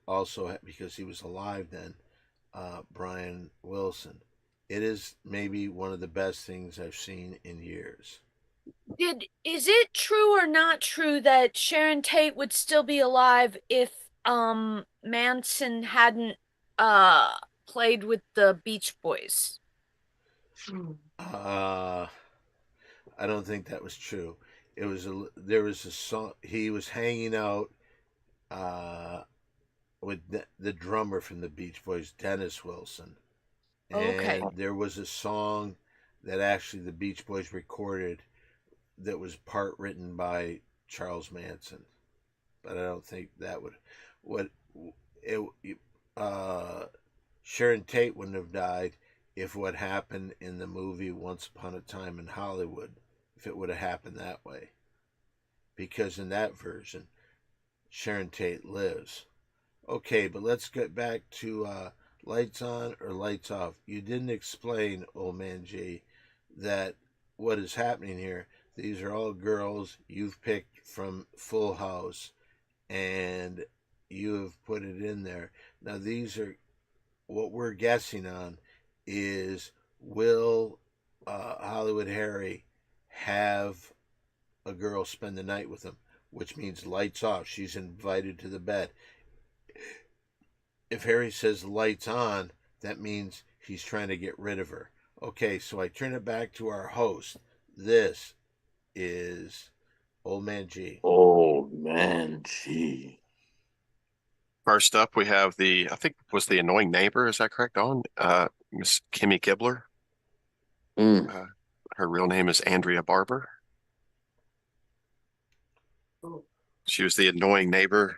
also have, because he was alive then, Brian Wilson. It is maybe one of the best things I've seen in years. Is it true or not true that Sharon Tate would still be alive if Manson hadn't played with the Beach Boys? I don't think that was true. There was a song, he was hanging out with the drummer from the Beach Boys, Dennis Wilson. Okay. And there was a song that actually the Beach Boys recorded that was part written by Charles Manson, but I don't think that would what it Sharon Tate wouldn't have died if what happened in the movie Once Upon a Time in Hollywood, if it would have happened that way, because in that version Sharon Tate lives. Okay, but let's get back to lights on or lights off. You didn't explain, old man G, that what is happening here. These are all girls you've picked from Full House, and you have put it in there. Now, these are what we're guessing on is will Hollywood Harry have a girl spend the night with him, which means lights off. She's invited to the bed. If Harry says lights on, that means he's trying to get rid of her. Okay, so I turn it back to our host. This is Old Man G. Old Man G. First up, we have I think was the annoying neighbor. Is that correct, Dawn? Miss Kimmy Gibbler. Her real name is Andrea Barber. Oh. She was the annoying neighbor.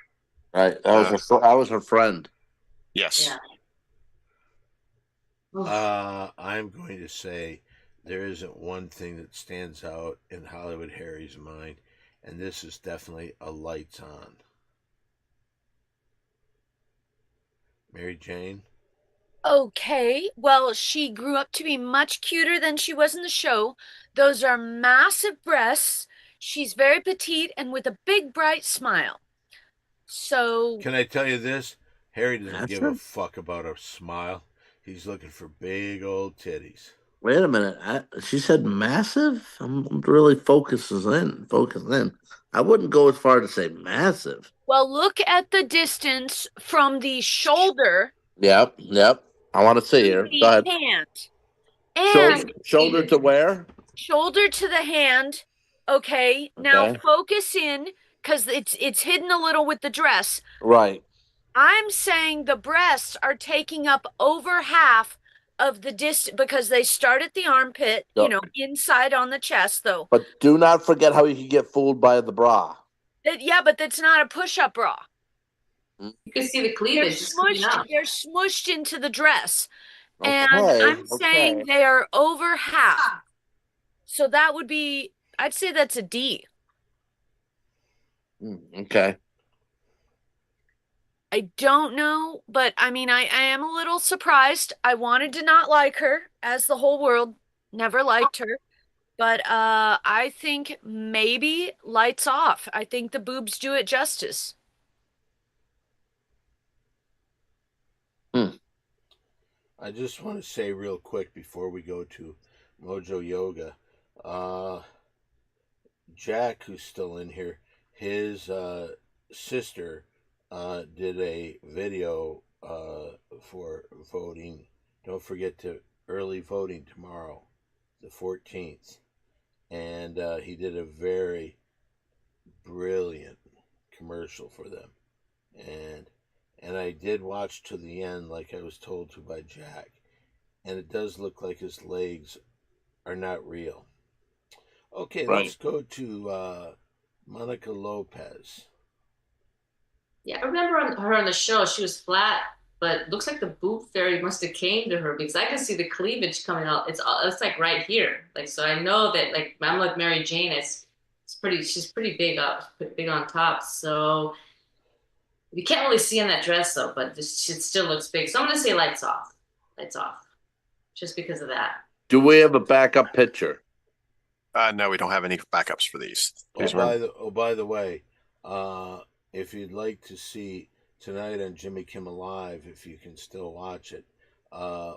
Right. I was her friend. Yes. Yeah. I'm going to say there isn't one thing that stands out in Hollywood Harry's mind, and this is definitely a lights on. Mary Jane? Okay. Well, she grew up to be much cuter than she was in the show. Those are massive breasts. She's very petite and with a big, bright smile. So, Can I tell you this? Harry doesn't That's give her? a fuck about a smile. He's looking for big old titties. Wait a minute. She said massive? I'm really focusing in. I wouldn't go as far to say massive. well, look at the distance from the shoulder Yep. I want to see her. to the Go ahead. hand. And Shoulder to where? shoulder to the hand. Okay. Now Okay. focus in because it's hidden a little with the dress. Right. I'm saying the breasts are taking up over half of the distance because they start at the armpit, Yep. inside on the chest though. But do not forget how you can get fooled by the bra. Yeah, but that's not a push-up bra. You can see the They're cleavage just coming smushed. out. They're smushed into the dress, and Okay, I'm saying okay. they are over half. So that would be, I'd say that's a D. Okay. I don't know, but I mean, I am a little surprised. I wanted to not like her, as the whole world never liked her. But I think maybe lights off. I think the boobs do it justice. I just want to say real quick before we go to Mojo Yoga, Jack, who's still in here, his sister did a video for voting. Don't forget to early voting tomorrow, the 14th. And he did a very brilliant commercial for them. And I did watch to the end like I was told to by Jack. And it does look like his legs are not real. Okay, Right. let's go to Monica Lopez. Yeah, I remember her on the show. She was flat, but looks like the boob fairy must have came to her because I can see the cleavage coming out. It's like right here. Like, so I know that like I'm like Mary Jane. She's pretty big up, big on top. So you can't really see in that dress though, but it still looks big. So I'm gonna say lights off, just because of that. Do we have a backup picture? No, we don't have any backups for these. By the way, if you'd like to see tonight on Jimmy Kimmel Live, if you can still watch it,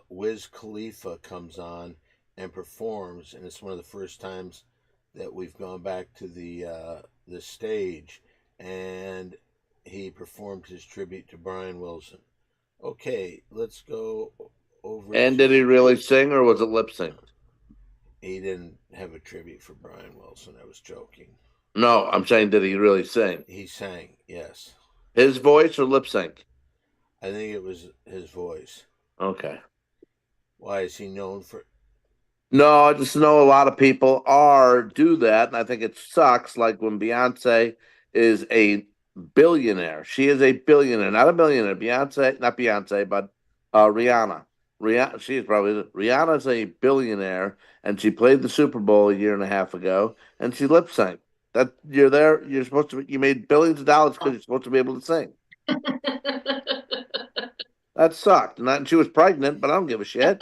Wiz Khalifa comes on and performs, and it's one of the first times that we've gone back to the stage, and he performed his tribute to Brian Wilson. Okay, let's go over. And did he really sing, or was it lip sync? He didn't have a tribute for Brian Wilson. I was joking. No, I'm saying, did he really sing? He sang, yes. His voice or lip sync? I think it was his voice. Okay. Why is he known for? No, I just know a lot of people do that, and I think it sucks. Like when Beyonce is a billionaire, she is a billionaire, not a millionaire. Beyonce, not Beyonce, but Rihanna. Rihanna, she is probably Rihanna's a billionaire, and she played the Super Bowl a year and a half ago, and she lip synced. That you're there, you're supposed to. You made billions of dollars because you're supposed to be able to sing. That sucked, and she was pregnant, but I don't give a shit.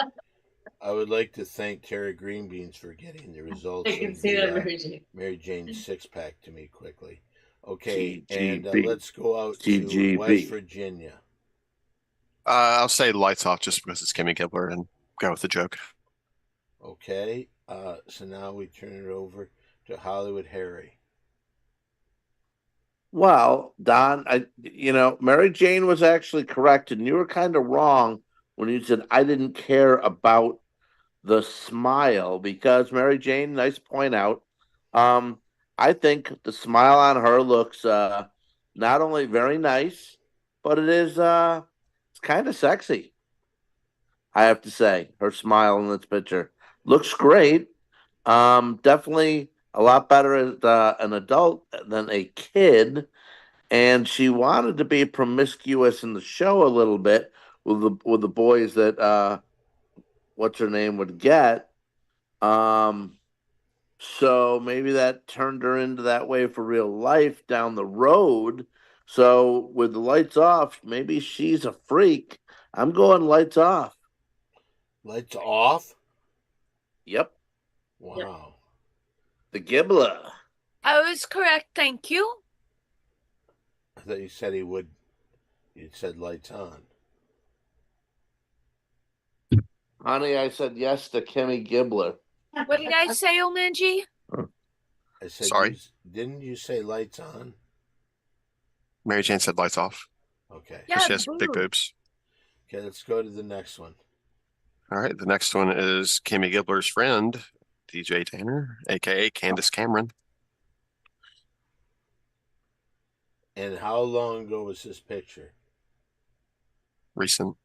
I would like to thank Terry Greenbeans for getting the results I can of see the that, Mary Jane. Mary Jane six pack to me quickly. Okay, and CGB. let's go out to CGB. West Virginia. I'll say lights off just because it's Kimmy Gibbler and go with the joke. Okay, so now we turn it over to Hollywood Harry. Well, Don, Mary Jane was actually correct, and you were kind of wrong when you said I didn't care about the smile because Mary Jane, nice point out. I think the smile on her looks not only very nice, but it's kind of sexy. I have to say, her smile in this picture looks great. Definitely a lot better as an adult than a kid. And she wanted to be promiscuous in the show a little bit with the boys that what's her name would get. So maybe that turned her into that way for real life down the road. So with the lights off, maybe she's a freak. I'm going lights off. Lights off? Yep. Wow. The Gibbler. I was correct. Thank you. I thought you said you said lights on. Honey, I said yes to Kimmy Gibbler. What did I say, Omanji? I said, Sorry. Didn't you say lights on? Mary Jane said lights off. Okay. Yeah, She has big boo. boobs. Okay, let's go to the next one. All right. The next one is Kimmy Gibbler's friend, DJ Tanner, aka Candace Cameron. And how long ago was this picture? Recent.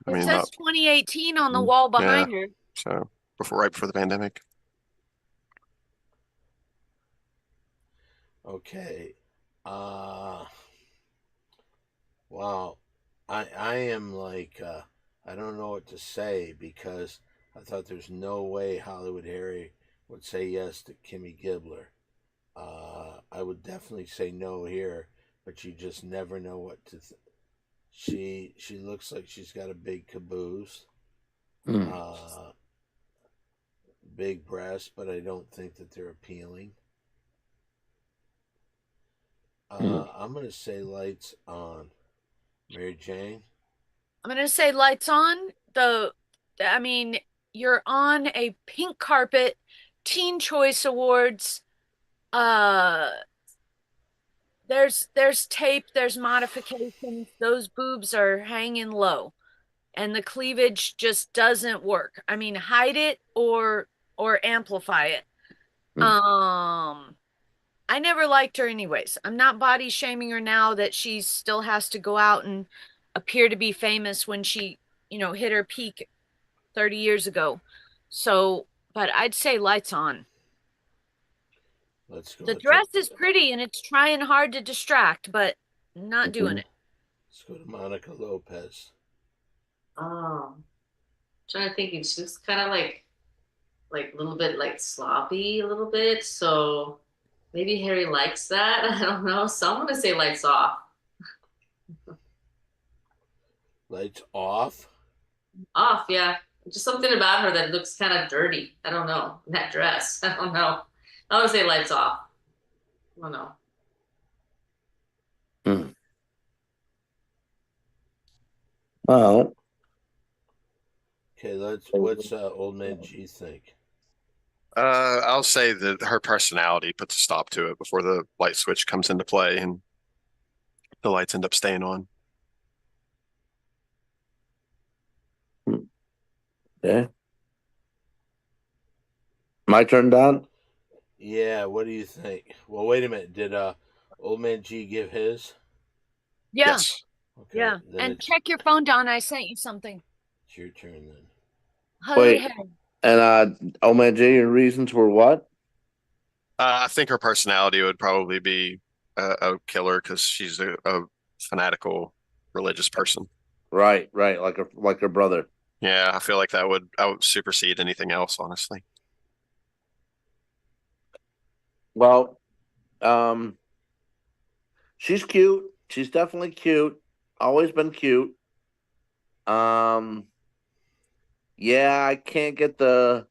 I It mean, says not 2018 on the wall behind her. so right before the pandemic. Okay. Wow. I am like I don't know what to say because I thought there's no way Hollywood Harry would say yes to Kimmy Gibbler. I would definitely say no here, but you just never know what to. She looks like she's got a big caboose, big breasts, but I don't think that they're appealing. I'm gonna say lights on. Mary Jane. I'm gonna say lights on. I mean, you're on a pink carpet, Teen Choice Awards. There's tape, there's modifications. Those boobs are hanging low, and the cleavage just doesn't work. I mean, hide it or amplify it. I never liked her anyways. I'm not body shaming her now that she still has to go out and appear to be famous when she, hit her peak 30 years ago. So, but I'd say lights on. Let's go. The dress is pretty and it's trying hard to distract, but not doing it. Let's go to Monica Lopez. Oh, trying to think. She looks kind of like a little bit like sloppy, a little bit. So maybe Harry likes that. I don't know. So I'm gonna say lights off. Lights off? Off, yeah. Just something about her that looks kind of dirty. I don't know. That dress. I don't know. I would say lights off. I don't know. Well. Okay, what's Old Man G think? I'll say that her personality puts a stop to it before the light switch comes into play and the lights end up staying on. Yeah. My turn, Don? Yeah, what do you think? Well, wait a minute. Did Old Man G give his? Yeah. Yes. Okay, Yeah. And check your phone, Don. I sent you something. It's your turn then. Hollywood Wait. Harry. And Omar J, your reasons were what? I think her personality would probably be a killer because she's a fanatical religious person. Right, like her brother. Yeah, I feel like that would supersede anything else, honestly. Well, um, she's cute. She's definitely cute. Always been cute. Um, yeah, I can't get the.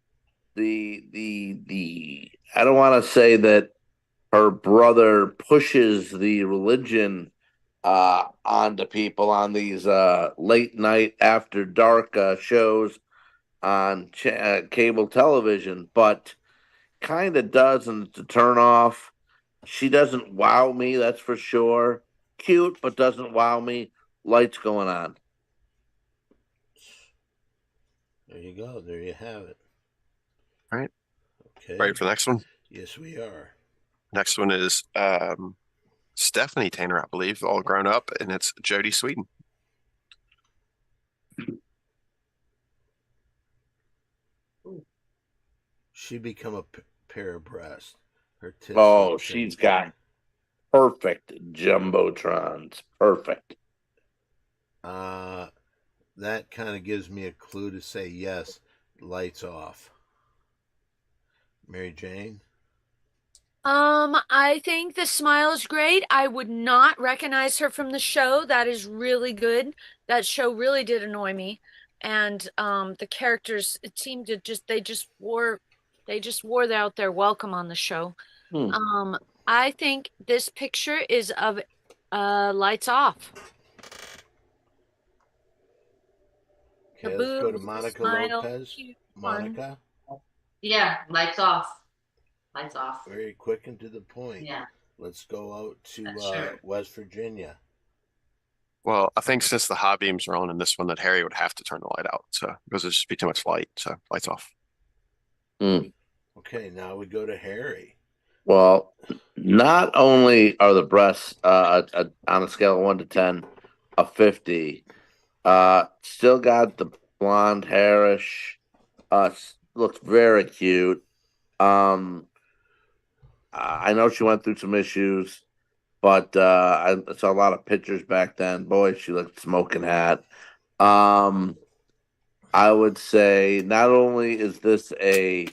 I don't want to say that her brother pushes the religion onto people on these late night after dark shows on cable television, but kind of doesn't to turn off. She doesn't wow me, that's for sure. Cute, but doesn't wow me. Lights going on. There you go. There you have it. All right. Okay. Ready for the next one? Yes, we are. Next one is Stephanie Tanner, I believe, all grown up, and it's Jodie Sweetin. She become a pair of breasts. Her tits. Oh, look she's big. got perfect jumbotrons. Perfect. That kind of gives me a clue to say yes. Lights off. Mary Jane. I think the smile is great. I would not recognize her from the show. That is really good. That show really did annoy me. And the characters, it seemed to just they just wore out their welcome on the show. Hmm. I think this picture is of Lights Off. Okay, The let's go to boobs, the Monica smile, Lopez. cute, fun. Monica. Yeah, lights off. Lights off. Very quick and to the point. Yeah, Let's go out to sure. West Virginia. Well, I think since the high beams are on in this one, that Harry would have to turn the light out, so because there'd just be too much light. So lights off. Hmm. Okay, now we go to Harry. Well, not only are the breasts on a scale of 1 to 10 a 50, still got the blonde hairish. Looks very cute. Um, I know she went through some issues, but I saw a lot of pictures back then. Boy, she looked smoking hot. Um, I would say not only is this a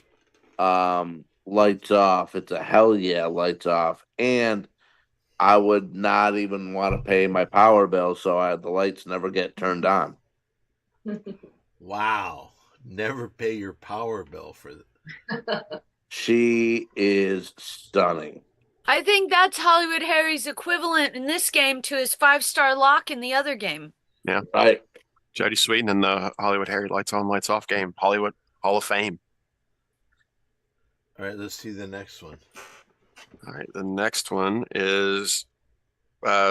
lights off, it's a hell yeah lights off, and I would not even want to pay my power bill, so the lights never get turned on. Wow. Never pay your power bill for She is stunning. I think that's Hollywood Harry's equivalent in this game to his 5-star lock in the other game. Yeah. Right. Jodie Sweetin in the Hollywood Harry lights on, lights off game. Hollywood Hall of Fame. All right, let's see the next one. All right. The next one is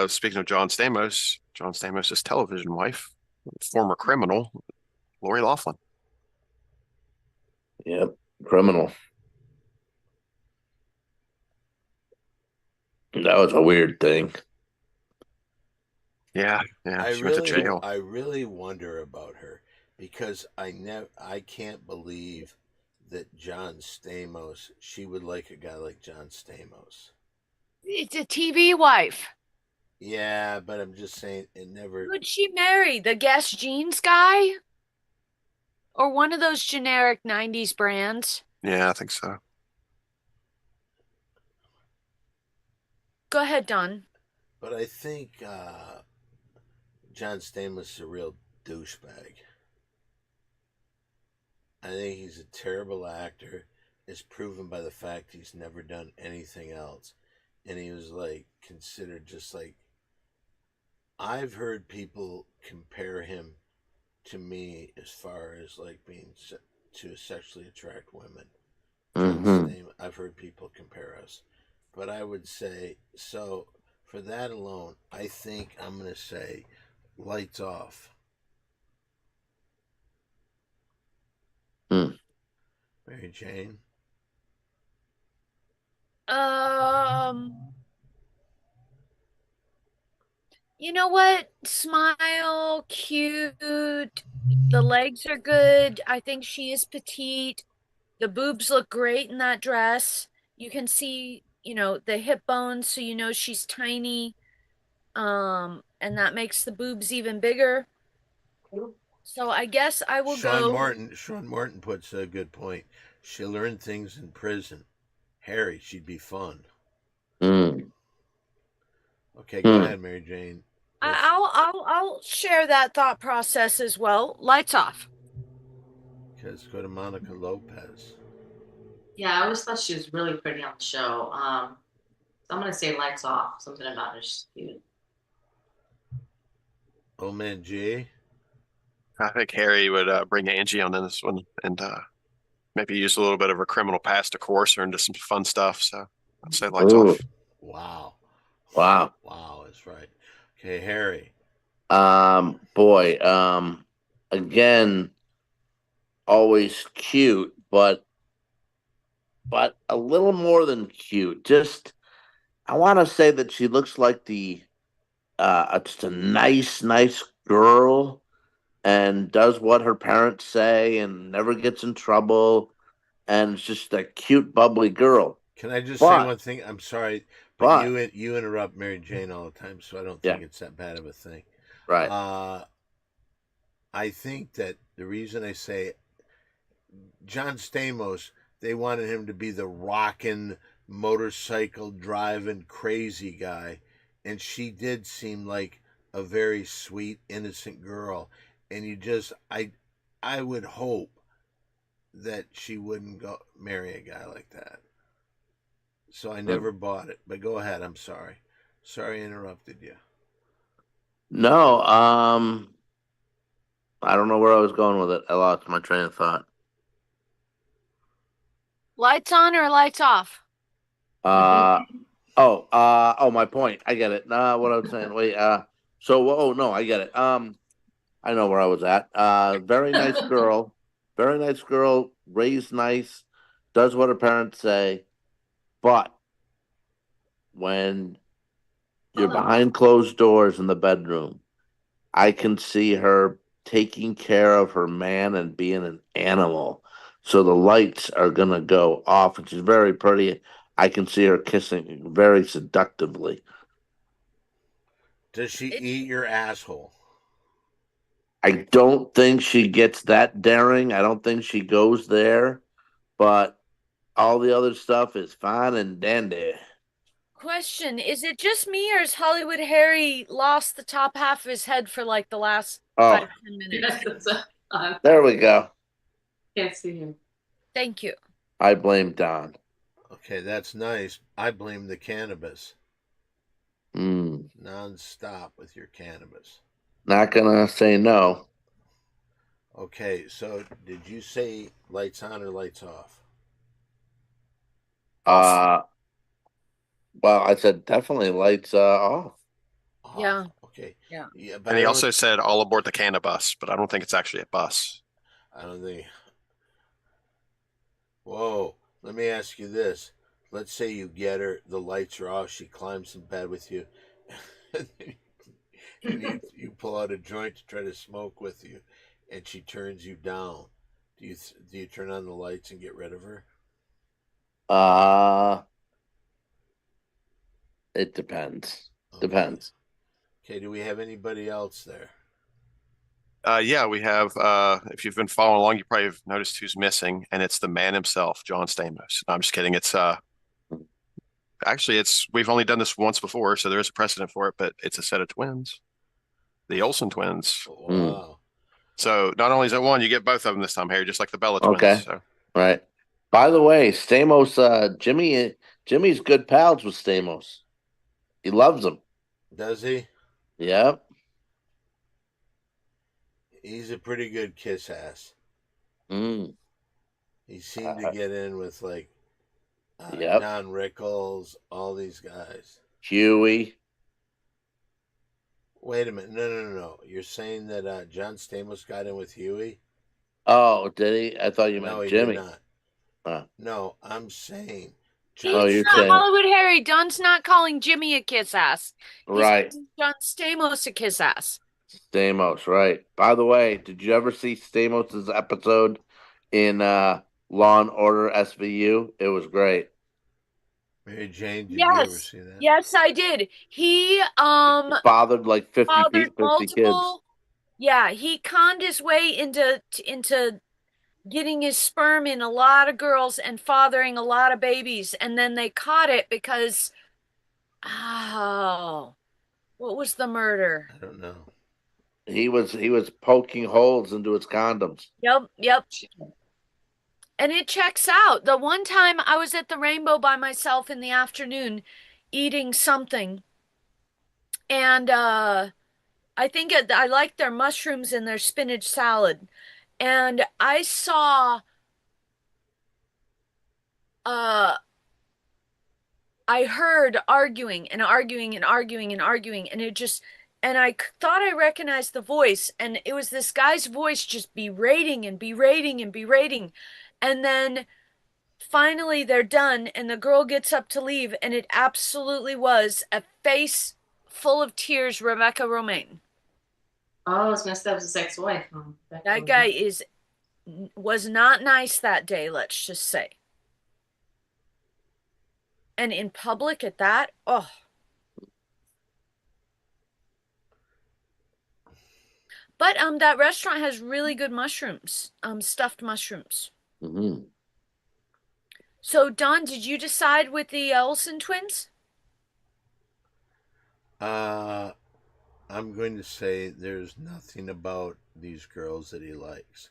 speaking of John Stamos' television wife, former criminal, Lori Loughlin. Yep. Criminal. That was a weird thing. Yeah, she went to jail. I really wonder about her because I can't believe that John Stamos, she would like a guy like John Stamos. It's a TV wife. Yeah, but I'm just saying it never. Who'd she marry? The Guess Jeans guy? Or one of those generic 90s brands? Yeah, I think so. Go ahead, Don. But I think John Stamos is a real douchebag. I think he's a terrible actor. It's proven by the fact he's never done anything else. And he was like considered just like I've heard people compare him to me as far as like being to sexually attract women. Mm-hmm. I've heard people compare us, but I would say so. For that alone, I think I'm going to say lights off. Mary Jane. You know what? Smile, cute. The legs are good. I think she is petite. The boobs look great in that dress. You can see, the hip bones, so you know she's tiny. And that makes the boobs even bigger. So I guess I will go. Sean Martin puts a good point. She learned things in prison. Harry, she'd be fun. Mm. Okay, go ahead, Mary Jane. I'll share that thought process as well. Lights off. Okay, let's go to Monica Lopez. Yeah, I always thought she was really pretty on the show. So I'm gonna say lights off. Something about her. She's cute. Oh man, G. I think Harry would bring Angie on in this one and maybe use a little bit of her criminal past to coerce her into some fun stuff. So I'd say lights Ooh. off. Wow. Wow. Wow, that's right. Okay, Harry. Boy, again, always cute, but a little more than cute. Just, I want to say that she looks like just a nice girl, and does what her parents say and never gets in trouble, and it's just a cute, bubbly girl. Can I just say But one thing? I'm sorry, but but you interrupt Mary Jane all the time, so I don't yeah, think it's that bad of a thing. right. I think that the reason I say John Stamos, they wanted him to be the rockin' motorcycle driving crazy guy, and she did seem like a very sweet, innocent girl. And I would hope that she wouldn't go marry a guy like that. So I never bought it. But go ahead. I'm sorry. Sorry I interrupted you. No, I don't know where I was going with it. I lost my train of thought. Lights on or lights off? My point. I get it. What I was saying. Wait, oh no, I get it. I know where I was at. Very nice girl. Very nice girl, raised nice, does what her parents say. But when you're behind closed doors in the bedroom, I can see her taking care of her man and being an animal. So the lights are gonna go off, and she's very pretty. I can see her kissing very seductively. Does she It, eat your asshole? I don't think she gets that daring. I don't think she goes there, but all the other stuff is fine and dandy. Question, is it just me or has Hollywood Harry lost the top half of his head for like the last Oh, 5-10 minutes? Yes, it's there we go. can't see him. Thank you. I blame Don. Okay, that's nice. I blame the cannabis. Mm, Non-stop with your cannabis. not gonna say no. Okay, so did you say lights on or lights off? Uh, well, I said definitely lights off. Off. Yeah. Okay. Yeah. Yeah, but And he also said all aboard the cannabis, but I don't think it's actually a bus. I don't think. Whoa. Let me ask you this. Let's say you get her, the lights are off, she climbs in bed with you, and you pull out a joint to try to smoke with you, and she turns you down. Do you turn on the lights and get rid of her? Uh, it depends. Okay. Depends. Okay, do we have anybody else there? Yeah, we have. If you've been following along, you probably have noticed who's missing, and it's the man himself, John Stamos. No, I'm just kidding. It's actually we've only done this once before, so there is a precedent for it, but it's a set of twins, the Olsen twins. Wow. So not only is it one, you get both of them this time, Harry, just like the Bella Okay. twins. So Right. By the way, Stamos, Jimmy's good pals with Stamos. He loves him. Does he? Yep. He's a pretty good kiss ass. Mm. He seemed to get in with like Yep. Don Rickles, all these guys. Huey. Wait a minute. No. You're saying that John Stamos got in with Huey? Oh, did he? I thought you No, meant he Jimmy. did not. Huh. No, I'm saying Oh, He's you're not saying Hollywood Harry. Don's not calling Jimmy a kiss ass. He's right, calling John Stamos a kiss ass. Stamos. Right. By the way, did you ever see Stamos's episode in Law and Order SVU? It was great. Mary Jane, did you ever Yes. see that? Yes, I did. He Fathered like 50 fathered 50 kids. multiple. Yeah, he conned his way into getting his sperm in a lot of girls and fathering a lot of babies, and then they caught it because what was the murder? I don't know. He was poking holes into his condoms. Yep. And it checks out. The one time I was at the Rainbow by myself in the afternoon eating something, and I think I liked their mushrooms and their spinach salad. And I saw I heard arguing and arguing and arguing and arguing, and thought I recognized the voice, and it was this guy's voice just berating and berating and berating. And then finally they're done, and the girl gets up to leave, and it absolutely was a face full of tears, Rebecca Romaine. Oh, it's messed up. His ex-wife. That guy was not nice that day, let's just say. And in public at that, oh. But that restaurant has really good mushrooms, stuffed mushrooms. Mm-hmm. So Don, did you decide with the Olsen twins? I'm going to say there's nothing about these girls that he likes.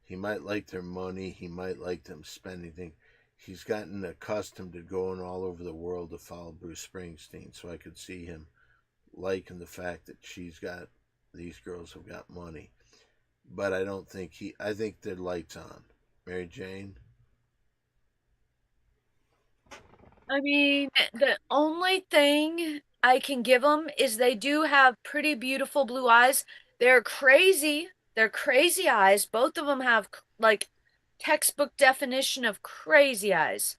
He might like their money. He might like them spending things. He's gotten accustomed to going all over the world to follow Bruce Springsteen, so I could see him liking the fact that these girls have got money. But I don't think I think their lights on. Mary Jane? I mean, the only thing I can give them is they do have pretty beautiful blue eyes. They're crazy. They're crazy eyes. Both of them have like textbook definition of crazy eyes,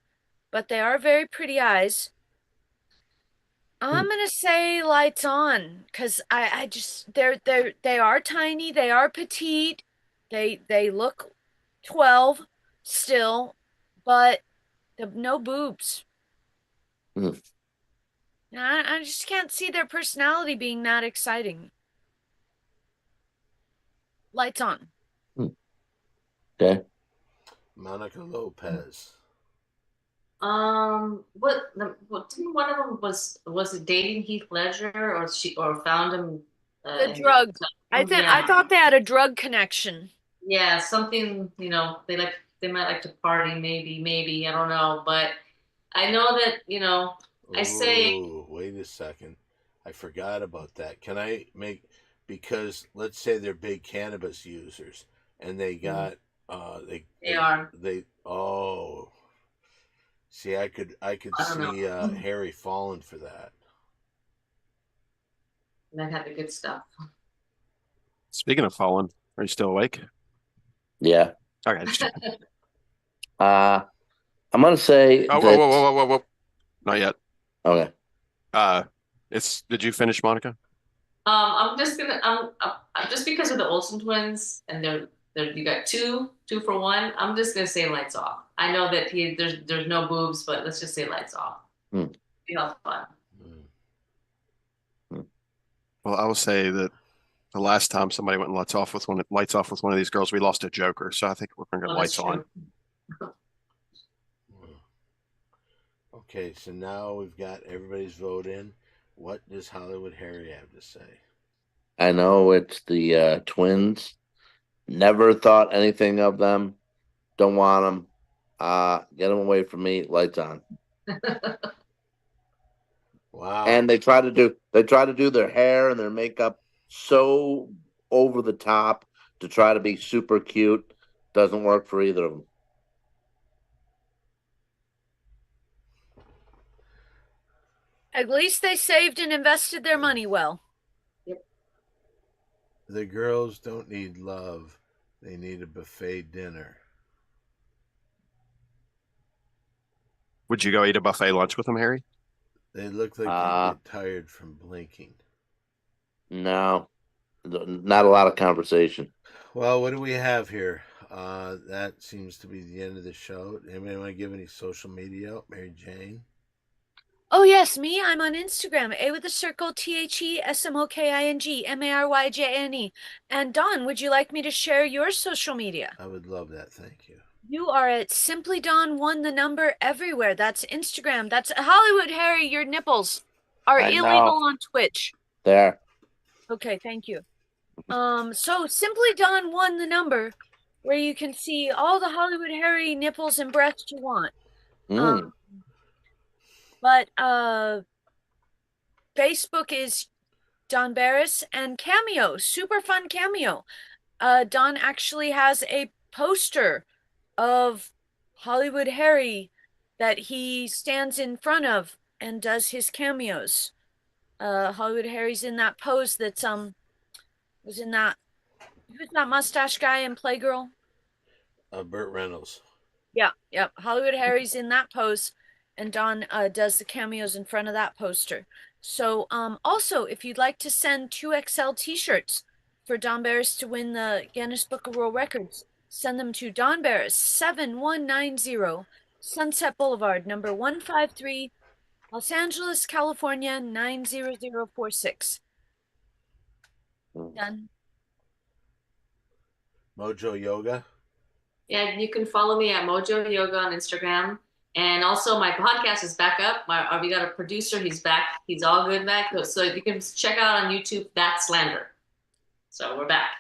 but they are very pretty eyes. I'm gonna say lights on because I just they are tiny, they are petite, they look 12 still, but no boobs. Mm. I just can't see their personality being that exciting. Lights on. Okay. Monica Lopez. What didn't one of them was it dating Heath Ledger or found him The drug. I thought they had a drug connection. Yeah, something, they might like to party, maybe, I don't know, but I know that, I say Ooh, wait a second. I forgot about that. Can I because let's say they're big cannabis users and they got they are. they oh see I could I don't see know. Harry falling for that. Might have the good stuff. Speaking of falling, are you still awake? Yeah. Okay. Just checking. I'm gonna say Oh, that. whoa. Not yet. Okay. Did you finish, Monica? I'm just gonna I'm just because of the Olsen twins and you got two for one. I'm just gonna say lights off. I know that there's no boobs, but let's just say lights off. Be all fun. Well, I will say that the last time somebody went lights off with one of these girls, we lost a joker. So I think we're gonna go Well, that's lights on. true. Okay, so now we've got everybody's vote in. What does Hollywood Harry have to say? I know it's the twins. Never thought anything of them. Don't want them. Get them away from me. Lights on. Wow. And they try to do their hair and their makeup so over the top to try to be super cute. Doesn't work for either of them. At least they saved and invested their money well. The girls don't need love. They need a buffet dinner. Would you go eat a buffet lunch with them, Harry? They look like they get tired from blinking. No, not a lot of conversation. Well, what do we have here? That seems to be the end of the show. Anybody want to give any social media out? Mary Jane? Oh, yes, me. I'm on Instagram. A with a circle, TheSmokingMaryJane. And Don, would you like me to share your social media? I would love that. Thank you. You are at Simply Don1 the number everywhere. That's Instagram. That's Hollywood Harry. Your nipples are I know. illegal on Twitch. There. Okay, thank you. So Simply Don1 the number, where you can see all the Hollywood Harry nipples and breasts you want. But Facebook is Don Barris and Cameo, super fun Cameo. Don actually has a poster of Hollywood Harry that he stands in front of and does his cameos. Hollywood Harry's in that pose that's was in that, who's that mustache guy in Playgirl? Burt Reynolds. Yeah, yep. Hollywood Harry's in that pose, and Don does the cameos in front of that poster. So also, if you'd like to send 2XL t-shirts for Don Barris to win the Guinness Book of World Records, send them to Don Barris, 7190 Sunset Boulevard, number 153, Los Angeles, California, 90046. Done. Mojo Yoga? Yeah, you can follow me at Mojo Yoga on Instagram. And also my podcast is back up. We got a producer, he's back. He's all good back. So you can check out on YouTube, That Slander. So we're back.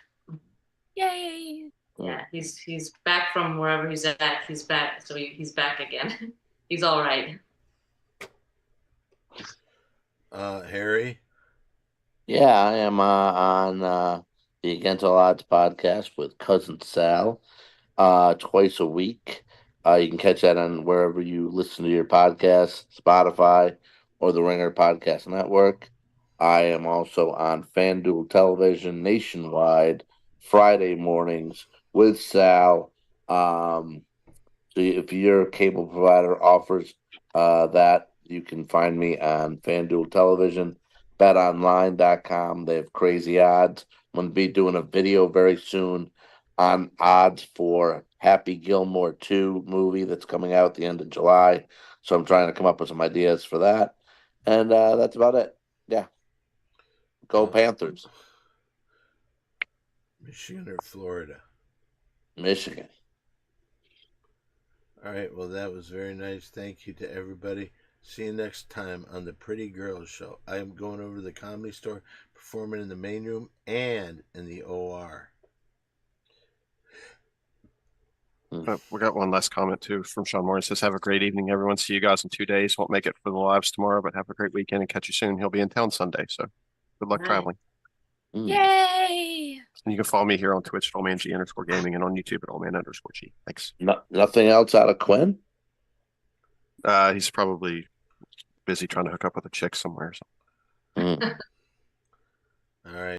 Yay. Yeah, he's back from wherever he's at. He's back. So he's back again. He's all right. Harry? Yeah, I am on the Against All Odds podcast with Cousin Sal twice a week. You can catch that on wherever you listen to your podcast, Spotify or the Ringer Podcast Network. I am also on FanDuel Television nationwide Friday mornings with Sal. So if your cable provider offers that, you can find me on FanDuel Television, betonline.com. They have crazy odds. I'm going to be doing a video very soon on odds for Happy Gilmore 2 movie that's coming out at the end of July. So I'm trying to come up with some ideas for that. And that's about it. Yeah. Go Panthers. Michigan or Florida? Michigan. All right. Well, that was very nice. Thank you to everybody. See you next time on the Pretty Girls Show. I am going over to the Comedy Store, performing in the main room and in the OR. We got one last comment too from Sean Moore. It says, "Have a great evening, everyone. See you guys in 2 days. Won't make it for the lives tomorrow, but have a great weekend and catch you soon. He'll be in town Sunday, so good luck traveling." Yay! And you can follow me here on Twitch at oldmang_gaming and on YouTube at oldman_g. Thanks. Nothing else out of Quinn? He's probably busy trying to hook up with a chick somewhere. So. All right.